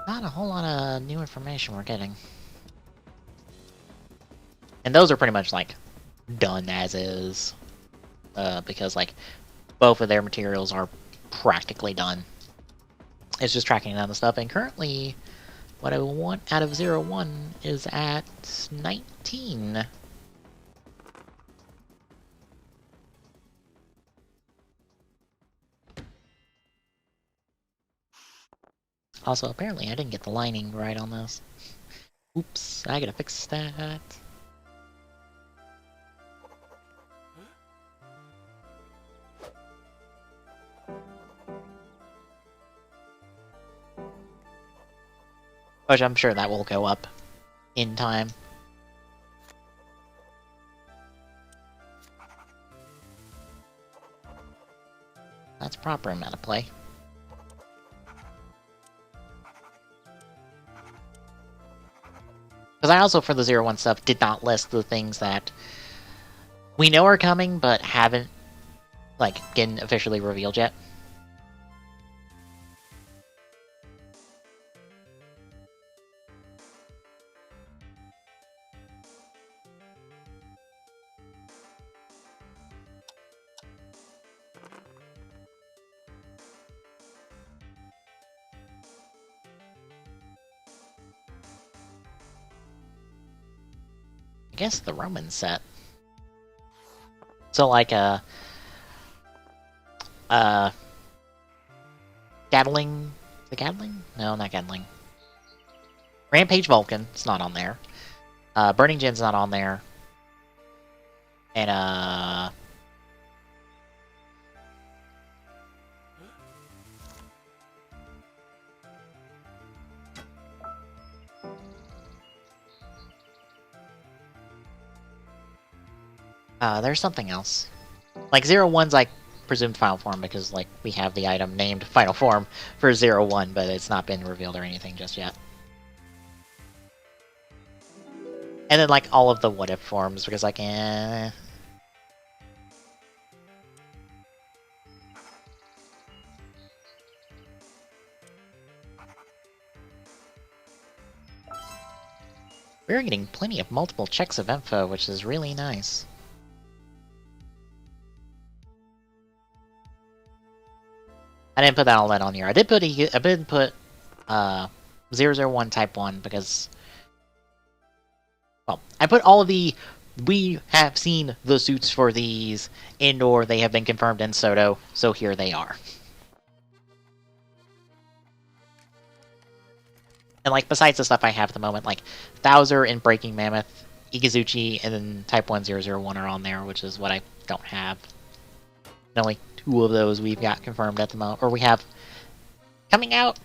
[SPEAKER 1] Not a whole lot of new information we're getting. And those are pretty much like done as is, because like both of their materials are practically done. It's just tracking down the stuff, and currently what I want out of 01 is at 19. Also, apparently I didn't get the lining right on this. Oops, I gotta fix that. Which I'm sure that will go up in time. That's proper amount of play. Because I also, for the 0-1 stuff, did not list the things that we know are coming, but haven't, like, getting officially revealed yet. I guess the Roman set. So, like, Gatling? The Gatling? No, not Gatling. Rampage Vulcan, it's not on there. Burning Gen's not on there. And, there's something else. Like, 0-1's, like, presumed final form because, like, we have the item named final form for 0-1, but it's not been revealed or anything just yet. And then, like, all of the what-if forms, because, like, We're getting plenty of multiple checks of info, which is really nice. I didn't put all that on here. I did put 001 Type 1 because, well, I put all of the, we have seen the suits for these indoor, they have been confirmed in Soto, so here they are. And, like, besides the stuff I have at the moment, like, Thouser and Breaking Mammoth, Ikazuchi, and then Type 1 001 are on there, which is what I don't have. And only 2 of those we've got confirmed at the moment, or we have coming out.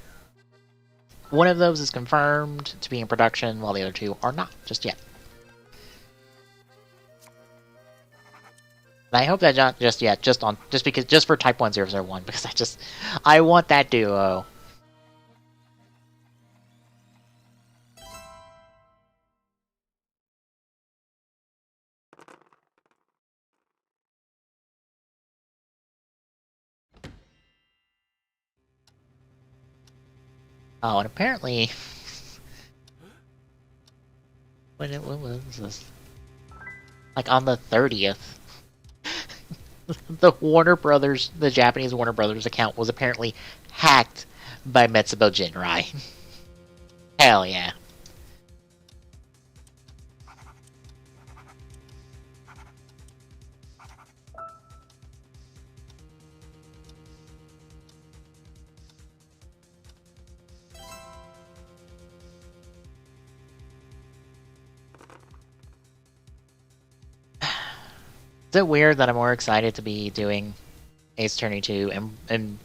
[SPEAKER 1] One of those is confirmed to be in production, while the other 2 are not just yet. And I hope that not just yet, just for Type 1 001, because I want that duo. Oh, and apparently, when was this? Like on the 30th, the Warner Brothers, the Japanese Warner Brothers account was apparently hacked by Metsubo Jinrai. Hell yeah. Is it weird that I'm more excited to be doing Ace Attorney 2 and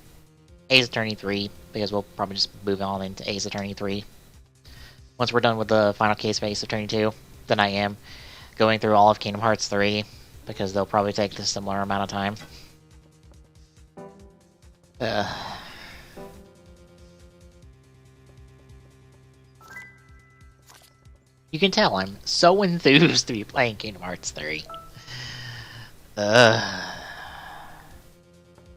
[SPEAKER 1] Ace Attorney 3, because we'll probably just move on into Ace Attorney 3 once we're done with the final case for Ace Attorney 2, than I am going through all of Kingdom Hearts 3, because they'll probably take a similar amount of time. You can tell I'm so enthused to be playing Kingdom Hearts 3. I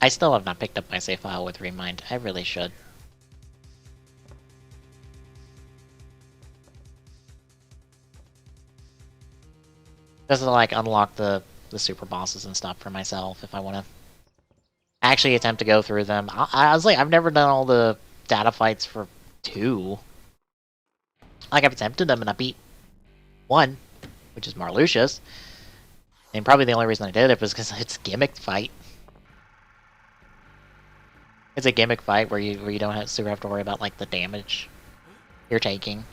[SPEAKER 1] still have not picked up my save file with Remind. I really should. Just to, like, unlock the super bosses and stuff for myself if I want to actually attempt to go through them. I was like, I've never done all the data fights for 2. Like, I've attempted them and I beat 1, which is Marluxia's. And probably the only reason I did it was because it's a gimmick fight. It's a gimmick fight where you don't have to worry about, like, the damage you're taking.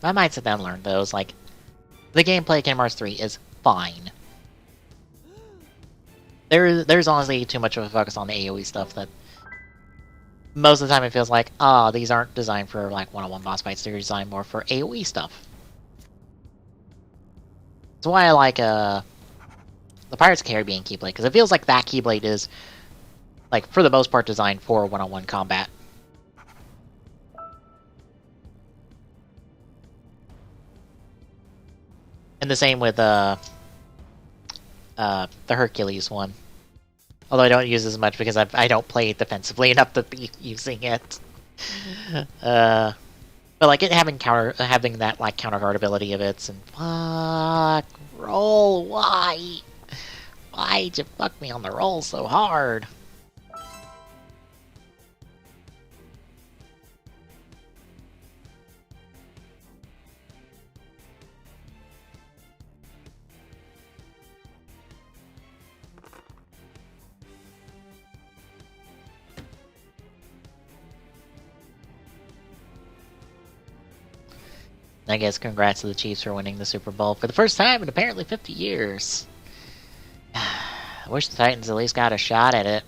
[SPEAKER 1] I might sit down and learn those. Like, the gameplay of Kingdom Hearts 3 is fine. There's honestly too much of a focus on the AoE stuff that most of the time it feels like, these aren't designed for like one-on-one boss fights, they're designed more for AoE stuff. That's why I like the Pirates of the Caribbean Keyblade, because it feels like that Keyblade is, like, for the most part designed for one-on-one combat. And the same with the Hercules one. Although I don't use it as much because I don't play it defensively enough to be using it. But like it having that like counter guard ability of its and fuck roll, why'd you fuck me on the roll so hard? I guess congrats to the Chiefs for winning the Super Bowl for the first time in apparently 50 years. I wish the Titans at least got a shot at it.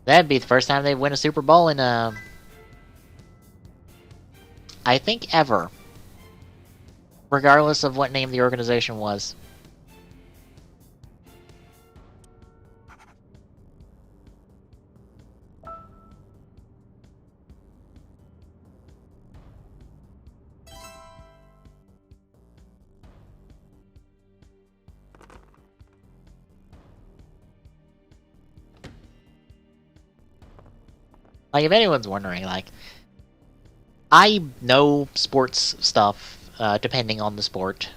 [SPEAKER 1] That'd be the first time they win a Super Bowl in, I think ever. Regardless of what name the organization was. Like, if anyone's wondering, like, I know sports stuff, depending on the sport.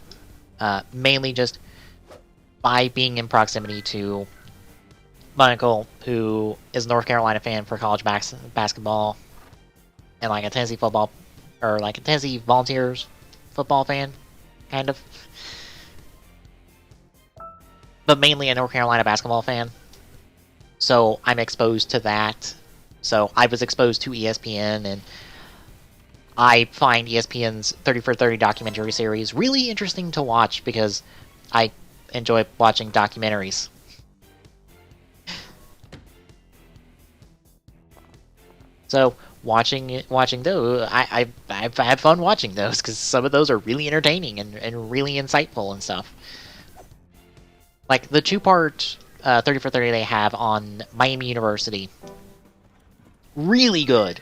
[SPEAKER 1] Mainly just by being in proximity to my uncle, who is a North Carolina fan for college basketball, and like a Tennessee football, or like a Tennessee Volunteers football fan, kind of. But mainly a North Carolina basketball fan. So I'm exposed to that. So I was exposed to ESPN, and I find ESPN's 30 for 30 documentary series really interesting to watch because I enjoy watching documentaries. So watching those, I've had fun watching those because some of those are really entertaining and really insightful and stuff. Like the 2-part 30 for 30 they have on Miami University. Really good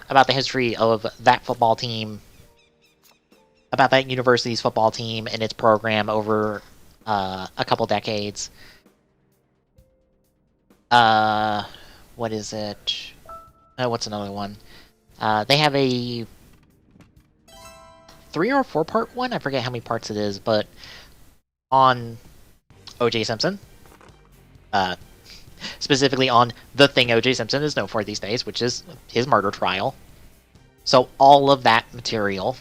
[SPEAKER 1] about the history of that football team, about that university's football team and its program over a couple decades. What is it? What's another one? They have a 3 or 4-part one. I forget how many parts it is, but on O.J. Simpson. Specifically on the thing O.J. Simpson is known for these days, which is his murder trial. So all of that material.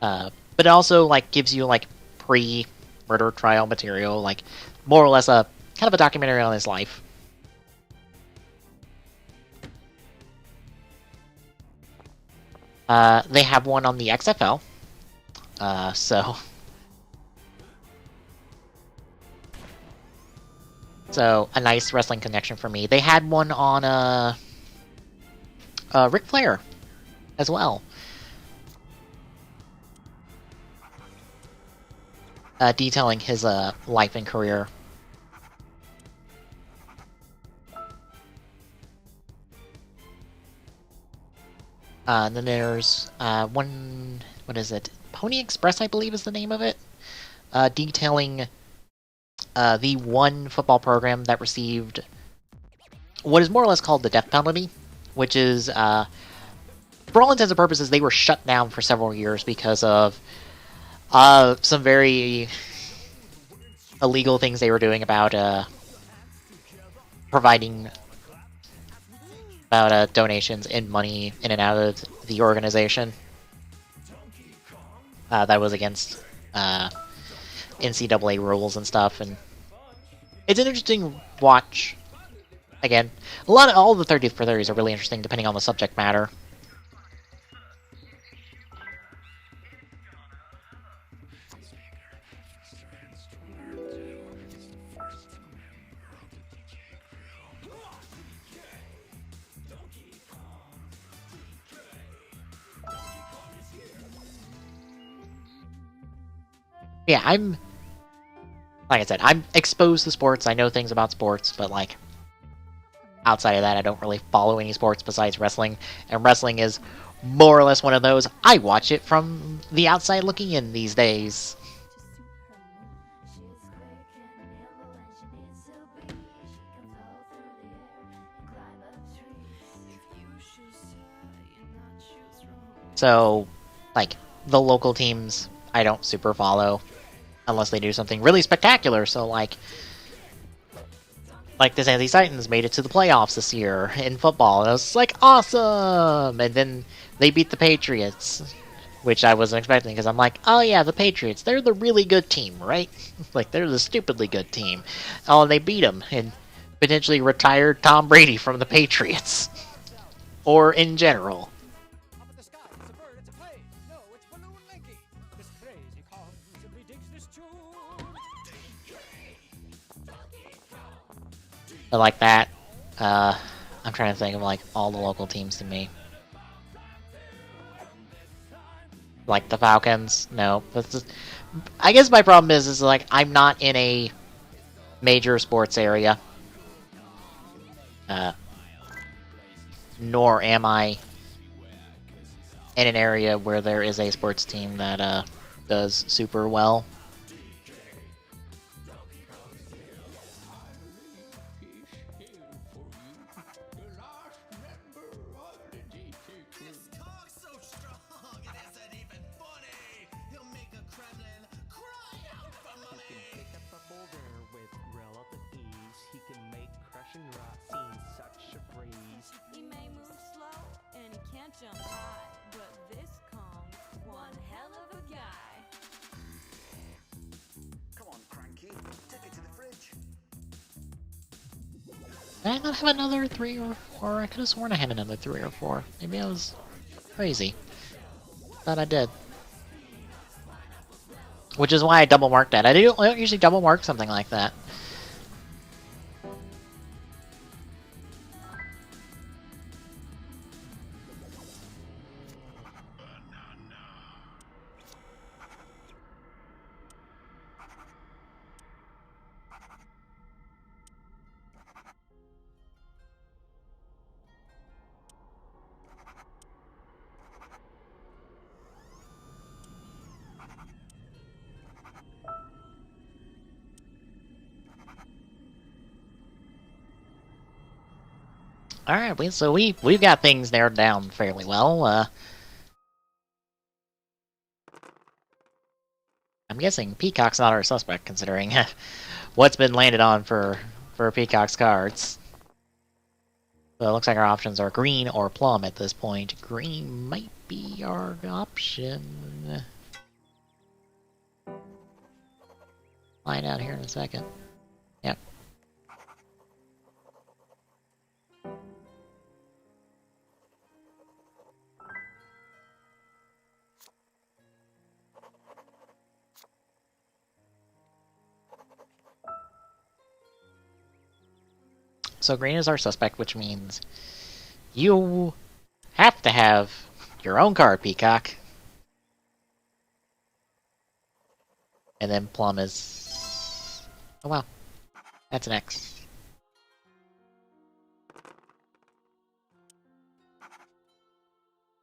[SPEAKER 1] But it also like gives you like pre-murder trial material, like more or less a kind of a documentary on his life. They have one on the XFL. So a nice wrestling connection for me. They had one on Ric Flair as well. Detailing his life and career. And then there's one, what is it? Pony Express, I believe is the name of it. Detailing the one football program that received what is more or less called the death penalty, which is, for all intents and purposes, they were shut down for several years because of some very illegal things they were doing about providing donations and money in and out of the organization. That was against NCAA rules and stuff, and it's an interesting watch. Again, all the 30 for 30s are really interesting depending on the subject matter. Yeah, like I said, I'm exposed to sports. I know things about sports, but like outside of that, I don't really follow any sports besides wrestling. And wrestling is more or less one of those. I watch it from the outside looking in these days. So, like, the local teams, I don't super follow unless they do something really spectacular. So, like the Tennessee Titans made it to the playoffs this year in football. And I was like, awesome! And then they beat the Patriots, which I wasn't expecting because I'm like, oh yeah, the Patriots, they're the really good team, right? Like, they're the stupidly good team. Oh, and they beat them and potentially retired Tom Brady from the Patriots. Or in general. But like that, I'm trying to think of like all the local teams to me. Like the Falcons, no. I guess my problem is like I'm not in a major sports area. Nor am I in an area where there is a sports team that does super well. Did I not have another 3 or 4? I could have sworn I had another 3 or 4. Maybe I was crazy. Thought I did. Which is why I double marked that. I don't usually double mark something like that. Alright, so we've got things narrowed down fairly well. I'm guessing Peacock's not our suspect, considering what's been landed on for Peacock's cards. So it looks like our options are green or plum at this point. Green might be our option. Find out here in a second. Yep. So green is our suspect, which means you have to have your own card, Peacock. And then plum is... oh wow. That's an X.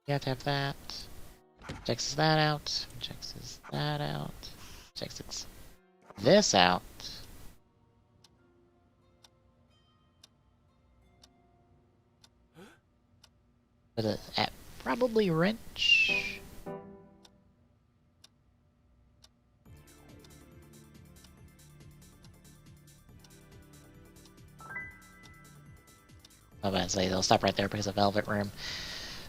[SPEAKER 1] You have to have that. Checks that out. Checks that out. Checks this out. But at probably wrench. I was about to say they'll stop right there because of Velvet Room.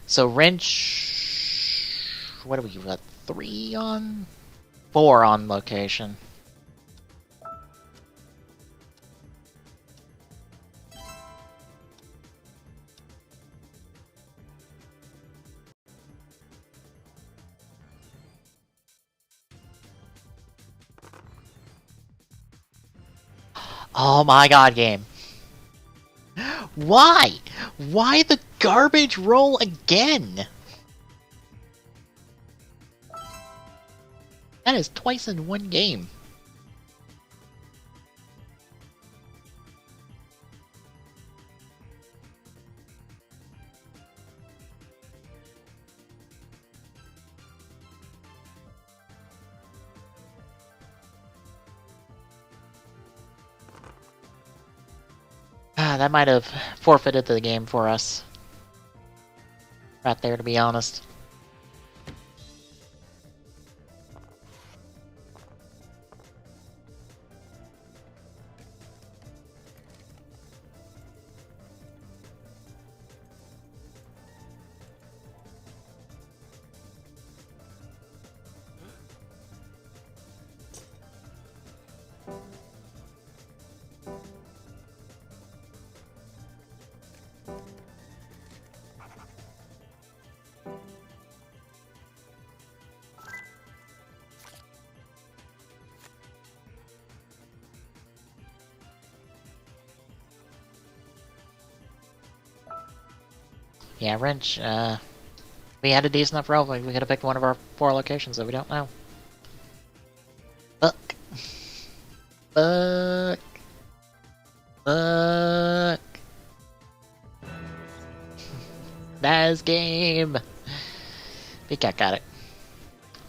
[SPEAKER 1] So wrench. What are we got? 3 on? 4 on location. Oh my god, game. Why? Why the garbage roll again? That is twice in one game. That might have forfeited the game for us. Right there, to be honest. Yeah, Wrench, we had a decent enough roll, we could have picked one of our 4 locations that we don't know. Fuck. Fuck. Fuck. Nice game. Peacock got it.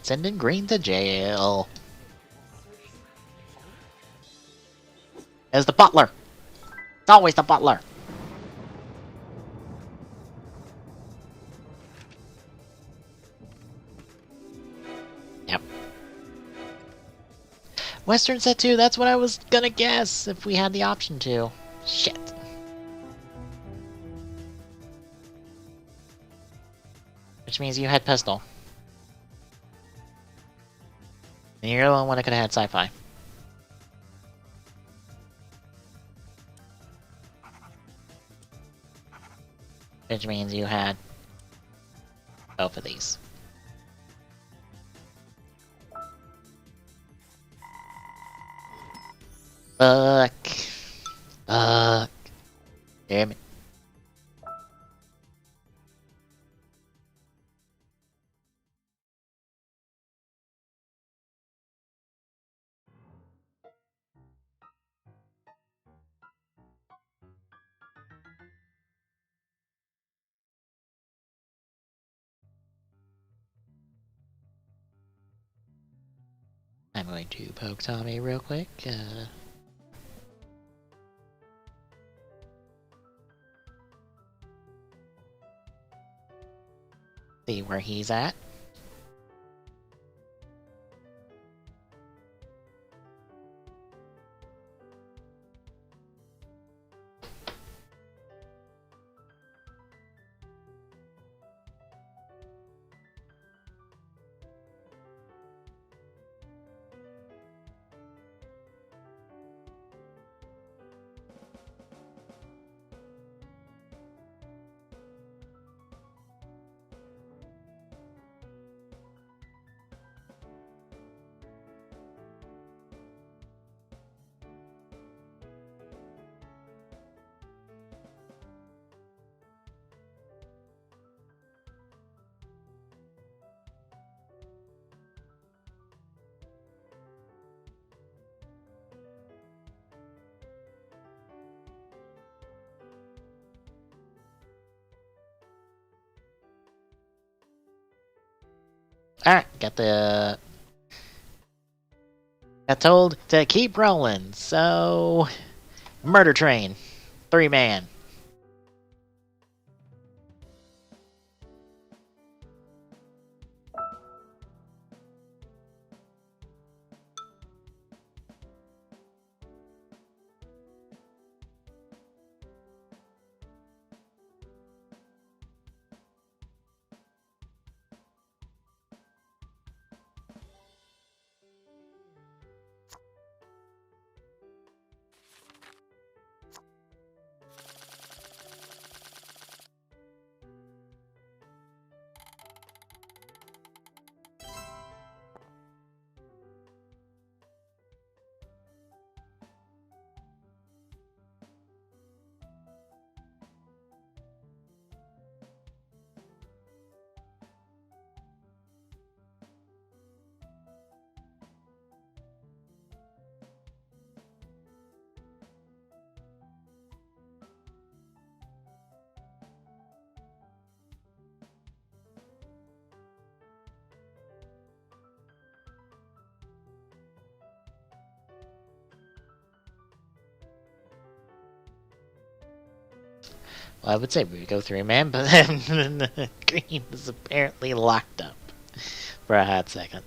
[SPEAKER 1] Sending Green to jail. As the butler. It's always the butler. Yep. Western set 2, that's what I was gonna guess if we had the option to. Shit. Which means you had pistol. And you're the only one that could have had sci-fi. Which means you had both of these. Fuck. Fuck. Damn it. I'm going to poke Tommy real quick. See where he's at. Alright, got told to keep rolling, so... Murder Train. 3-man. Well, I would say we would go 3-man, but then green is apparently locked up for a hot second.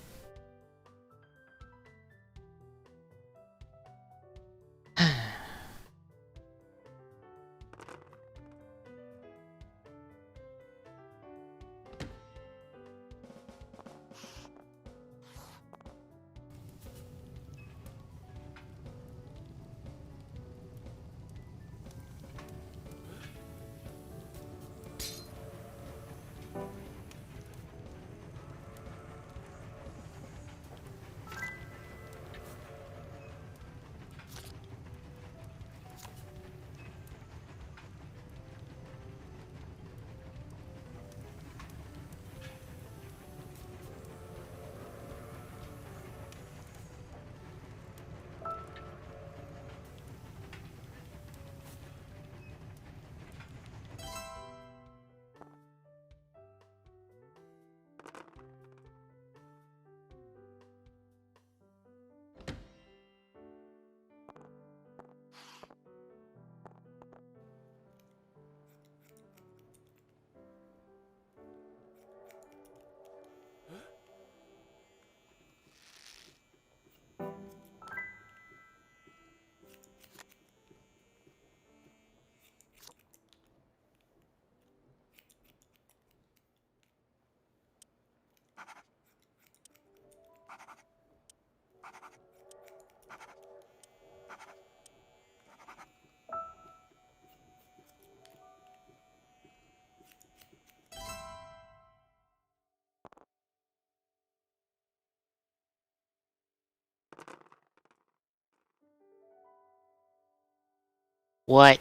[SPEAKER 1] What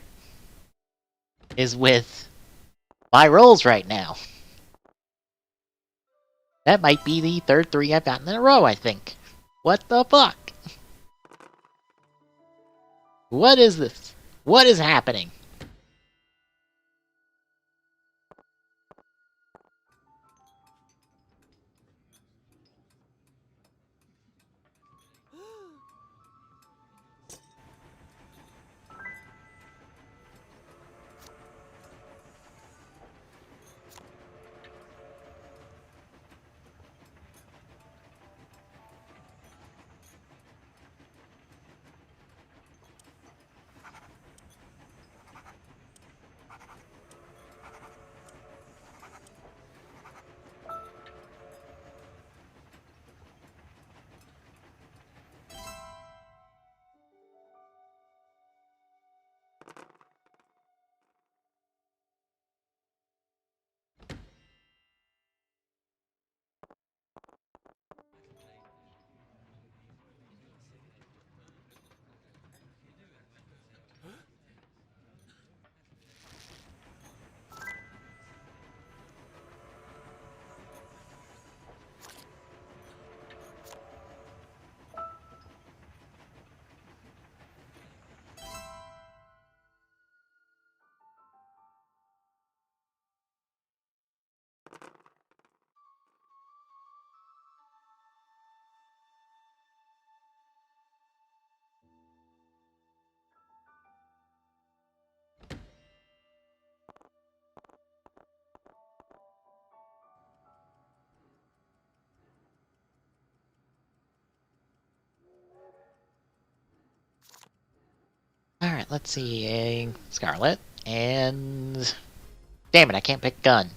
[SPEAKER 1] is with my rolls right now? That might be the third 3 I've gotten in a row, I think. What the fuck? What is this? What is happening? Alright, let's see. Scarlet. And... Damn it, I can't pick gun.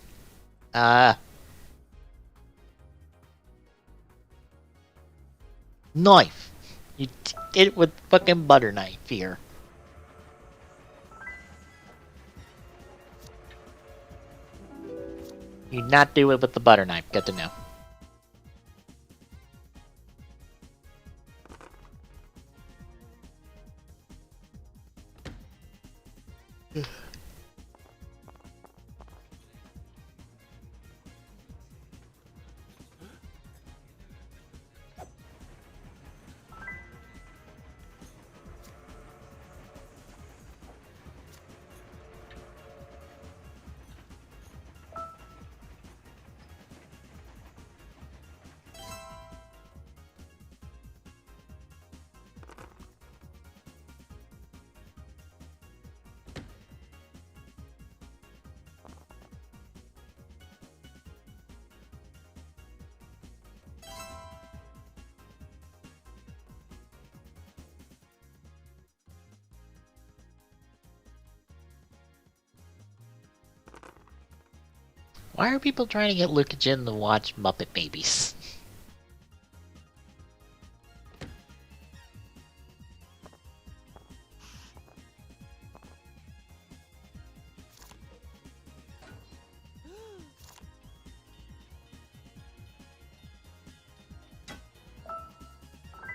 [SPEAKER 1] Knife. You did it with fucking butter knife here. You not do it with the butter knife. Good to know. Why are people trying to get Luke and Jin to watch Muppet Babies?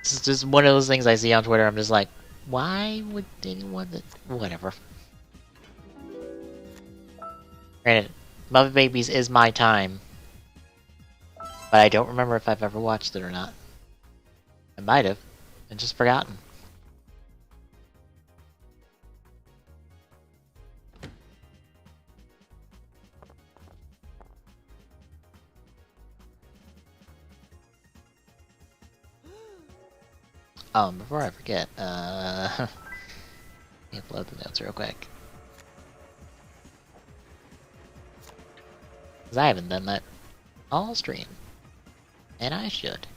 [SPEAKER 1] This is just one of those things I see on Twitter. I'm just like, why would anyone that... Whatever. Granted, Muppet Babies is my time. But I don't remember if I've ever watched it or not. I might have. And just forgotten. Before I forget, let me upload the notes real quick. Because I haven't done that all stream. And I should.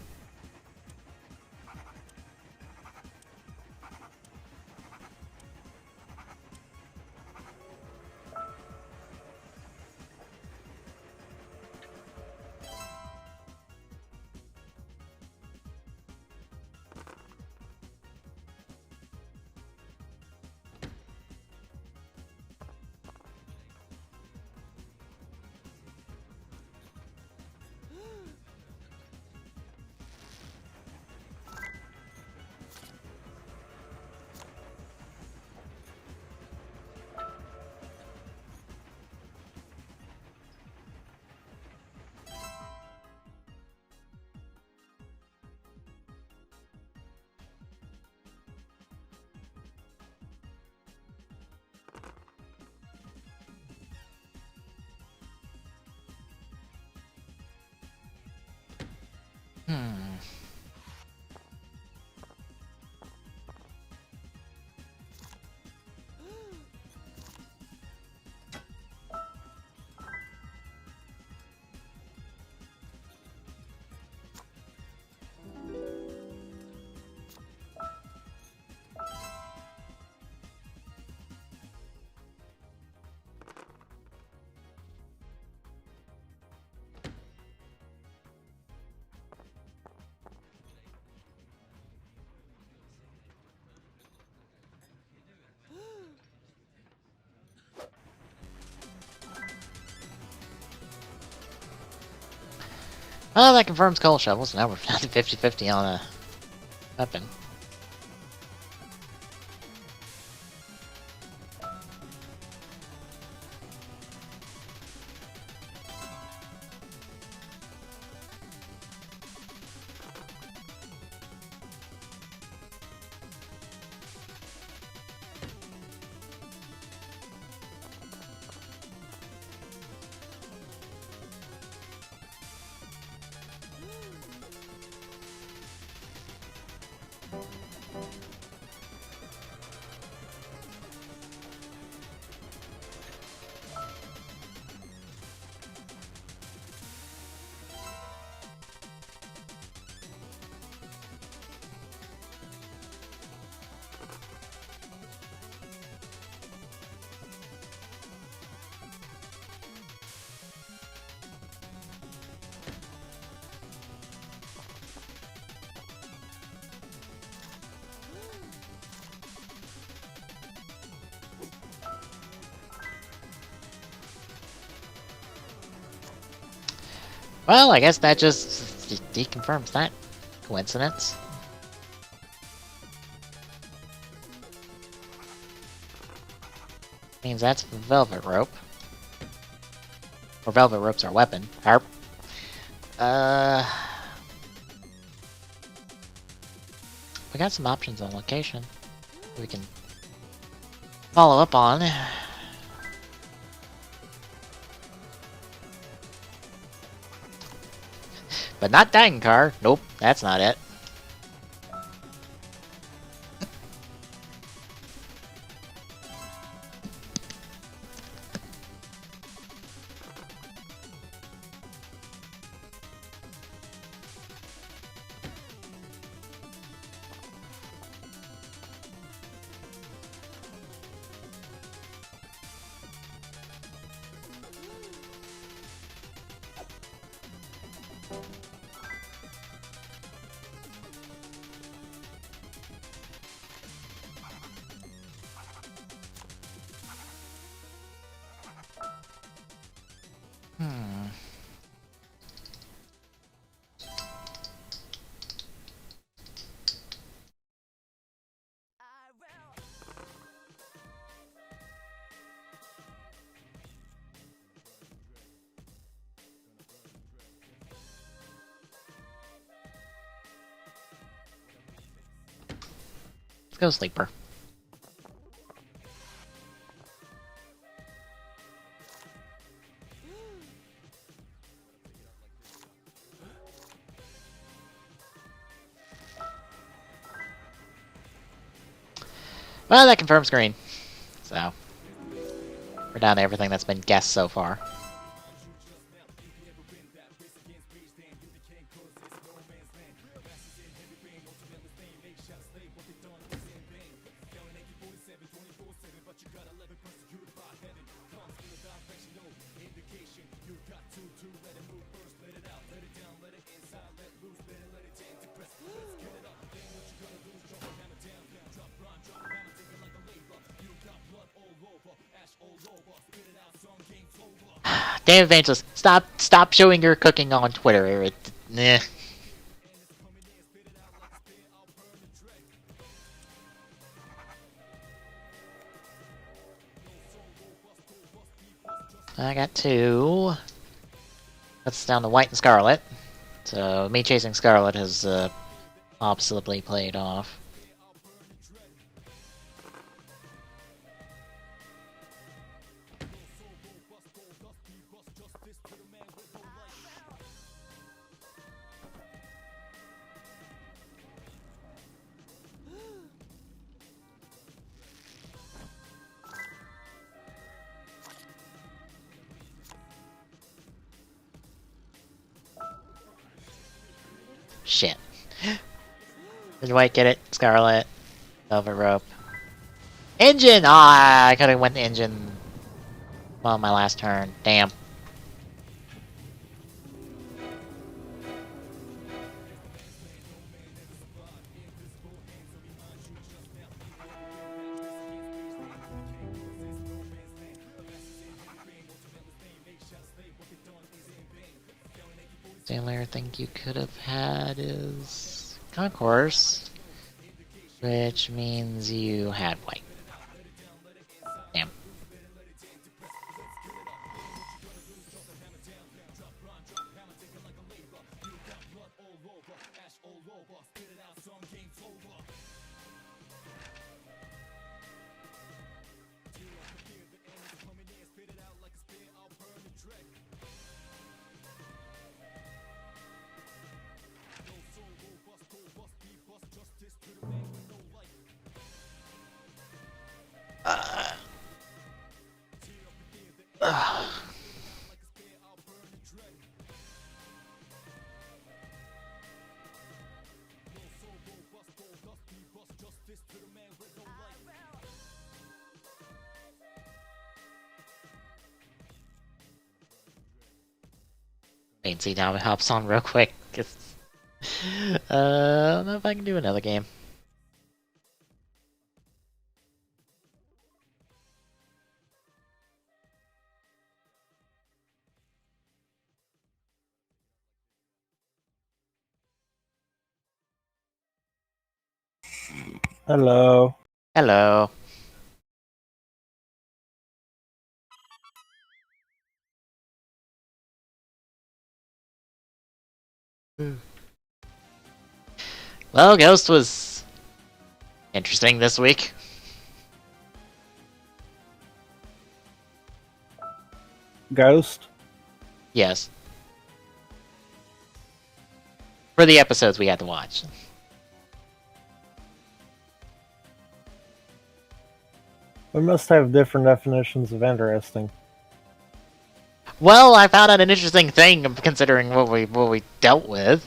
[SPEAKER 1] Oh, that confirms coal shovels. Now we're down to 50-50 on a weapon. Well, I guess that just deconfirms that coincidence. Means that's velvet rope. Or velvet rope's our weapon. Harp. We got some options on location we can follow up on. But not Dying Car. Nope, that's not it. go Sleeper. Well, that confirms green. So, we're down to everything that's been guessed so far. Damn Evangelist, stop showing your cooking on Twitter. Nah. I got 2. That's down to White and Scarlet. So me chasing Scarlet has obviously played off. Shit. Did White get it? Scarlet. Velvet Rope. Engine! Ah, I could have went engine. Well, my last turn. Damn. The only other thing you could have had is Concourse, which means you had White. Damn. Wait, see now it hops on real quick. I don't know if I can do another game.
[SPEAKER 2] Hello.
[SPEAKER 1] Hello. Well, Ghost was interesting this week.
[SPEAKER 2] Ghost?
[SPEAKER 1] Yes. For the episodes we had to watch.
[SPEAKER 2] We must have different definitions of interesting.
[SPEAKER 1] Well, I found out an interesting thing considering what we dealt with.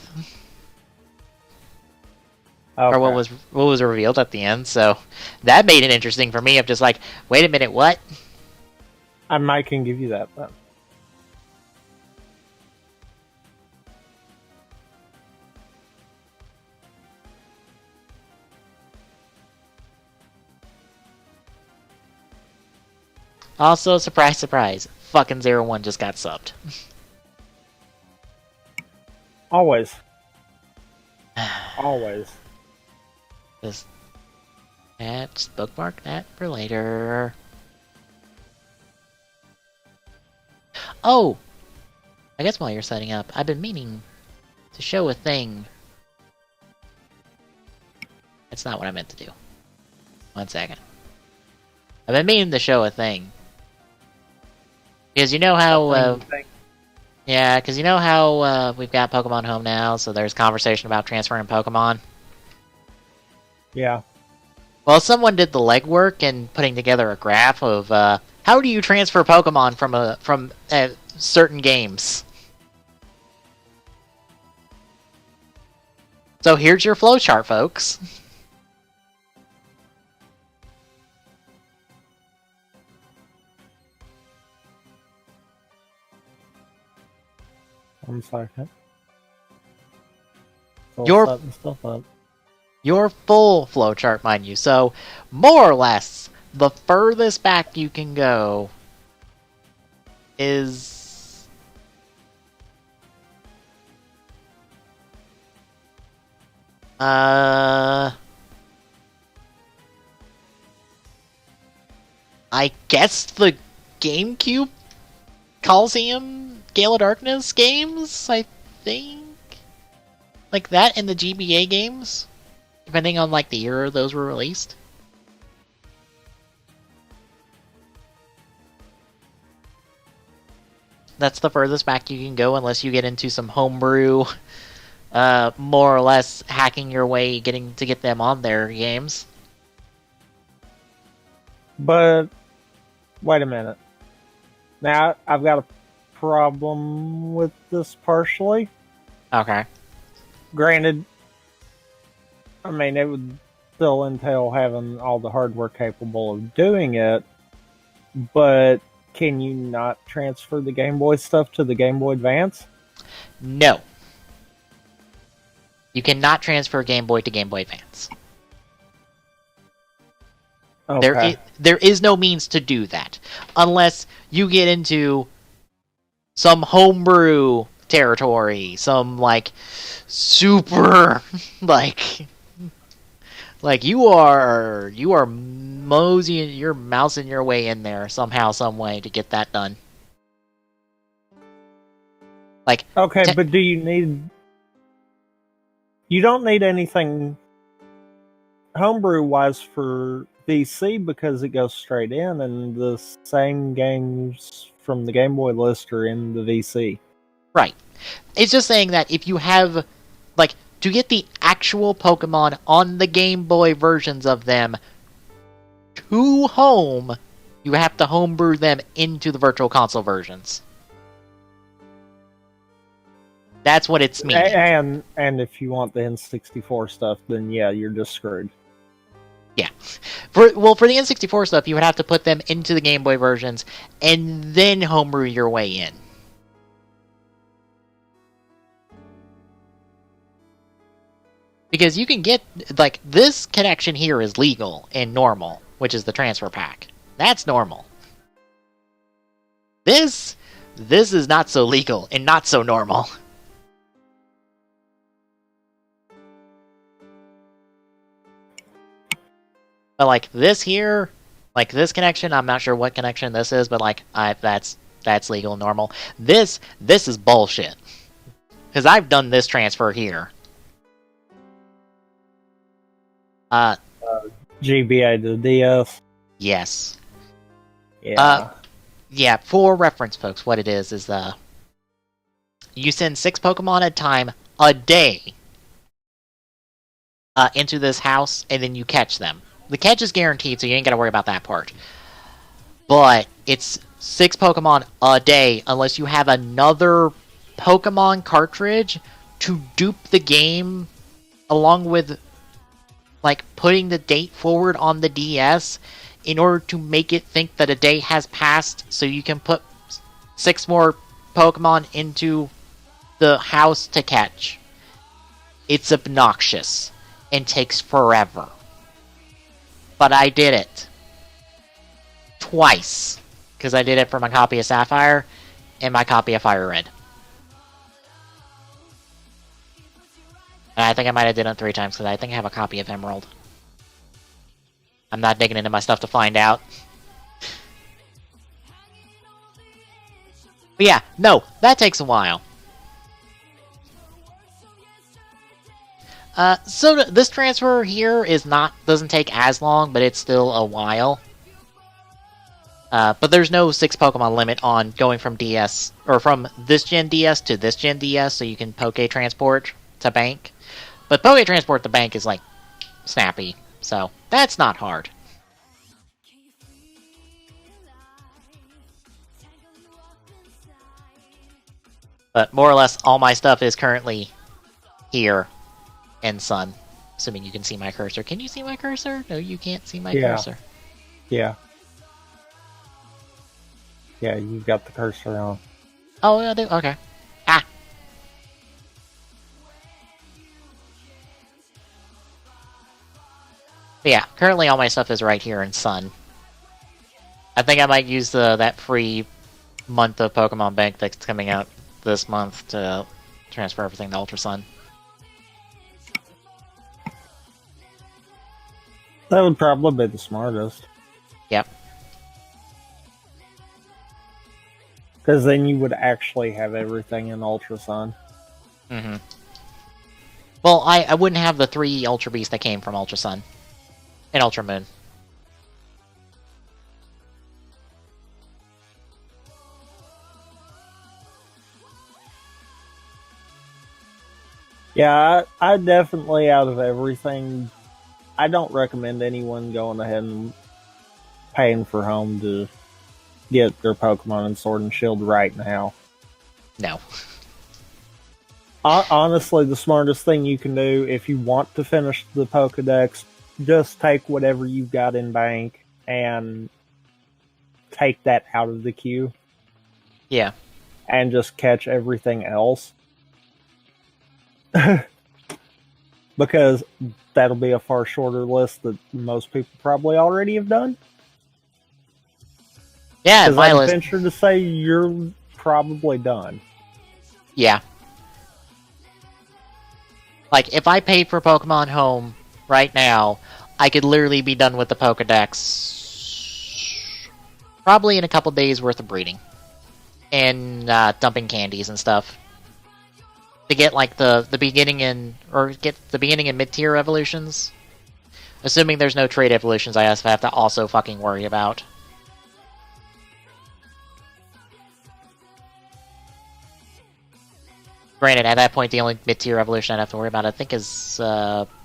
[SPEAKER 2] Okay.
[SPEAKER 1] Or what was revealed at the end, so that made it interesting for me of just like, wait a minute, what?
[SPEAKER 2] I might can give you that then.
[SPEAKER 1] Also, surprise, surprise, fucking 01 just got subbed.
[SPEAKER 2] Always. Always.
[SPEAKER 1] Just bookmark that for later. Oh! I guess while you're setting up, I've been meaning to show a thing. That's not what I meant to do. 1 second. I've been meaning to show a thing. Because you know how... yeah, because you know how we've got Pokemon Home now, so there's conversation about transferring Pokemon?
[SPEAKER 2] Yeah.
[SPEAKER 1] Well, someone did the legwork in putting together a graph of how do you transfer Pokemon from certain games. So here's your flowchart, folks.
[SPEAKER 2] One second.
[SPEAKER 1] Your
[SPEAKER 2] Setting stuff up.
[SPEAKER 1] Your full flowchart, mind you. So, more or less, the furthest back you can go is... I guess the GameCube Coliseum Gale of Darkness games, I think? Like that in the GBA games? Depending on like the year those were released. That's the furthest back you can go unless you get into some homebrew, more or less hacking your way to get them on their games.
[SPEAKER 2] But wait a minute. Now I've got a problem with this partially.
[SPEAKER 1] Okay.
[SPEAKER 2] Granted, I mean, it would still entail having all the hardware capable of doing it, but can you not transfer the Game Boy stuff to the Game Boy Advance?
[SPEAKER 1] No. You cannot transfer Game Boy to Game Boy Advance.
[SPEAKER 2] Okay.
[SPEAKER 1] There is no means to do that. Unless you get into some homebrew territory, some, like, super, like you are moseying, you're mousing your way in there somehow, some way to get that done. Like,
[SPEAKER 2] okay, but do you need... You don't need anything homebrew-wise for VC because it goes straight in, and the same games from the Game Boy list are in the VC.
[SPEAKER 1] Right. It's just saying that if you have, like, to get the actual Pokemon on the Game Boy versions of them to home, you have to homebrew them into the Virtual Console versions. That's what it's meaning.
[SPEAKER 2] And if you want the N64 stuff, then yeah, you're just screwed.
[SPEAKER 1] Yeah. For the N64 stuff, you would have to put them into the Game Boy versions and then homebrew your way in. Because you can get, like, this connection here is legal and normal, which is the transfer pack. That's normal. This is not so legal and not so normal. But, like, this here, like, this connection, I'm not sure what connection this is, but, like, that's legal and normal. This is bullshit. Because I've done this transfer here.
[SPEAKER 2] GBA to DS.
[SPEAKER 1] Yes.
[SPEAKER 2] Yeah.
[SPEAKER 1] Yeah, for reference, folks, what it is you send 6 Pokemon at a time, a day, into this house, and then you catch them. The catch is guaranteed, so you ain't gotta worry about that part. But it's 6 Pokemon a day, unless you have another Pokemon cartridge to dupe the game, along with, like, putting the date forward on the DS in order to make it think that a day has passed, so you can put 6 more Pokemon into the house to catch. It's obnoxious and takes forever. But I did it. Twice. Because I did it for my copy of Sapphire and my copy of Fire Red. And I think I might have done it 3 times, because I think I have a copy of Emerald. I'm not digging into my stuff to find out. But yeah, no, that takes a while. So this transfer here doesn't take as long, but it's still a while. But there's no 6 Pokemon limit on going from DS, or from this Gen DS to this Gen DS, so you can Poke Transport to Bank. But Poke Transport to Bank is, like, snappy, so that's not hard. But more or less, all my stuff is currently here in Sun. Assuming you can see my cursor. Can you see my cursor? No, you can't see my cursor.
[SPEAKER 2] Yeah. Yeah, you've got the cursor on.
[SPEAKER 1] Oh, I do? Okay. Ah! But yeah, currently all my stuff is right here in Sun. I think I might use that free month of Pokemon Bank that's coming out this month to transfer everything to Ultra Sun.
[SPEAKER 2] That would probably be the smartest.
[SPEAKER 1] Yep.
[SPEAKER 2] Because then you would actually have everything in Ultra Sun.
[SPEAKER 1] Mm-hmm. Well, I wouldn't have the 3 Ultra Beasts that came from Ultra Sun and Ultra Moon.
[SPEAKER 2] Yeah, I definitely, out of everything, I don't recommend anyone going ahead and paying for home to get their Pokemon in Sword and Shield right now.
[SPEAKER 1] No.
[SPEAKER 2] Honestly, the smartest thing you can do if you want to finish the Pokedex, just take whatever you've got in bank and take that out of the queue.
[SPEAKER 1] Yeah.
[SPEAKER 2] And just catch everything else. Because that'll be a far shorter list that most people probably already have done.
[SPEAKER 1] Yeah, my
[SPEAKER 2] I'd
[SPEAKER 1] list.
[SPEAKER 2] venture to say you're probably done.
[SPEAKER 1] Yeah. Like, if I paid for Pokemon Home right now, I could literally be done with the Pokedex probably in a couple days worth of breeding. And dumping candies and stuff. To get, like, the beginning and mid-tier evolutions. Assuming there's no trade evolutions, I have to also fucking worry about. Granted, at that point, the only mid-tier evolution I'd have to worry about, I think, is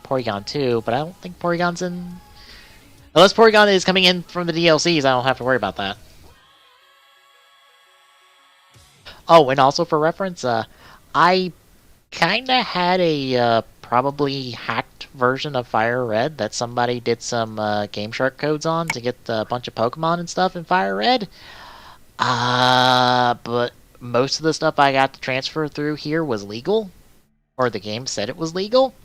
[SPEAKER 1] Porygon 2, but I don't think Porygon's in... Unless Porygon is coming in from the DLCs, I don't have to worry about that. Oh, and also for reference, I kinda had a probably hacked version of Fire Red that somebody did some Game Shark codes on to get a bunch of Pokemon and stuff in Fire Red. But most of the stuff I got to transfer through here was legal, or the game said it was legal.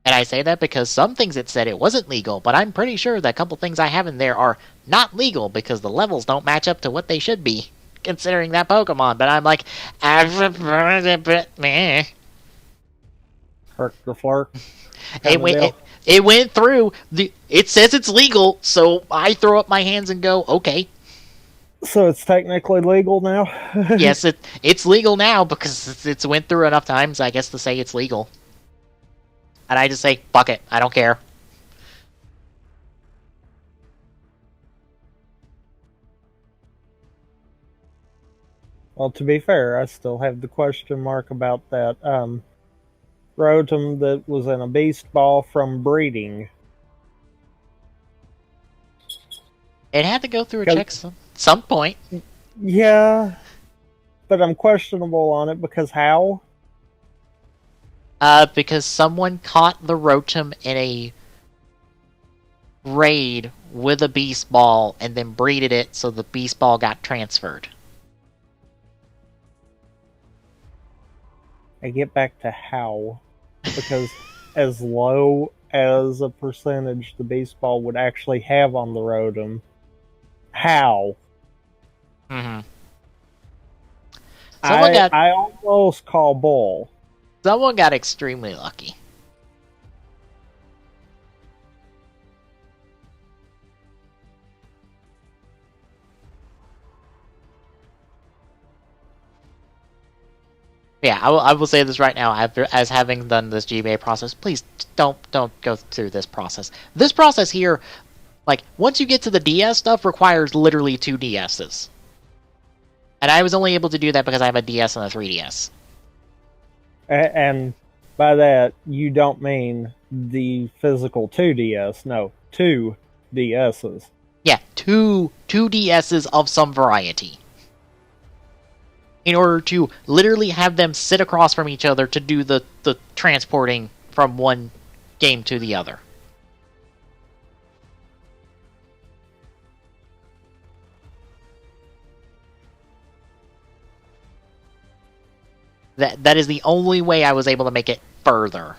[SPEAKER 1] And I say that because some things it said it wasn't legal, but I'm pretty sure that a couple things I have in there are not legal because the levels don't match up to what they should be, considering that Pokemon. But I'm like, meh.
[SPEAKER 2] Flark.
[SPEAKER 1] It went through. It says it's legal, so I throw up my hands and go, okay.
[SPEAKER 2] So it's technically legal now?
[SPEAKER 1] Yes, it's legal now because it's went through enough times, I guess, to say it's legal. And I just say, fuck it, I don't care.
[SPEAKER 2] Well, to be fair, I still have the question mark about that Rotom that was in a Beast Ball from breeding.
[SPEAKER 1] It had to go through a check some point.
[SPEAKER 2] Yeah, but I'm questionable on it because how?
[SPEAKER 1] Because someone caught the Rotom in a raid with a Beast Ball and then breeded it so the Beast Ball got transferred.
[SPEAKER 2] I get back to how. Because as low as a percentage the Beast Ball would actually have on the Rotom, how?
[SPEAKER 1] Mm-hmm.
[SPEAKER 2] I almost call bull.
[SPEAKER 1] Someone got extremely lucky. Yeah, I will say this right now. After as having done this GBA process, please don't go through this process. This process here, like once you get to the DS stuff, requires literally 2 DSs, and I was only able to do that because I have a DS and a 3DS.
[SPEAKER 2] And by that, you don't mean the physical 2DS. No, 2 DSs.
[SPEAKER 1] Yeah, two DSs of some variety. In order to literally have them sit across from each other to do the transporting from one game to the other. That is the only way I was able to make it further.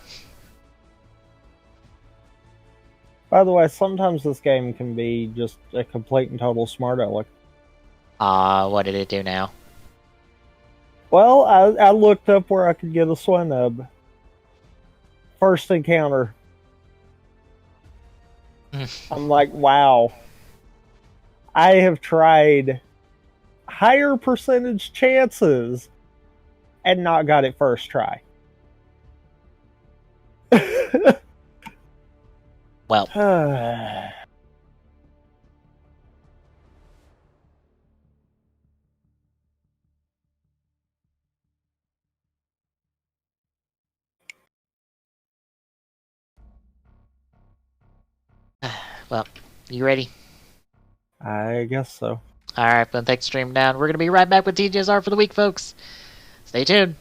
[SPEAKER 2] By the way, sometimes this game can be just a complete and total smart aleck.
[SPEAKER 1] What did it do now?
[SPEAKER 2] Well, I looked up where I could get a Swinub. First encounter. I'm like, wow. I have tried higher percentage chances and not got it first try.
[SPEAKER 1] Well, well, you ready?
[SPEAKER 2] I guess so.
[SPEAKER 1] Alright, then take the stream down. We're going to be right back with TGSR for the week, folks. Stay tuned.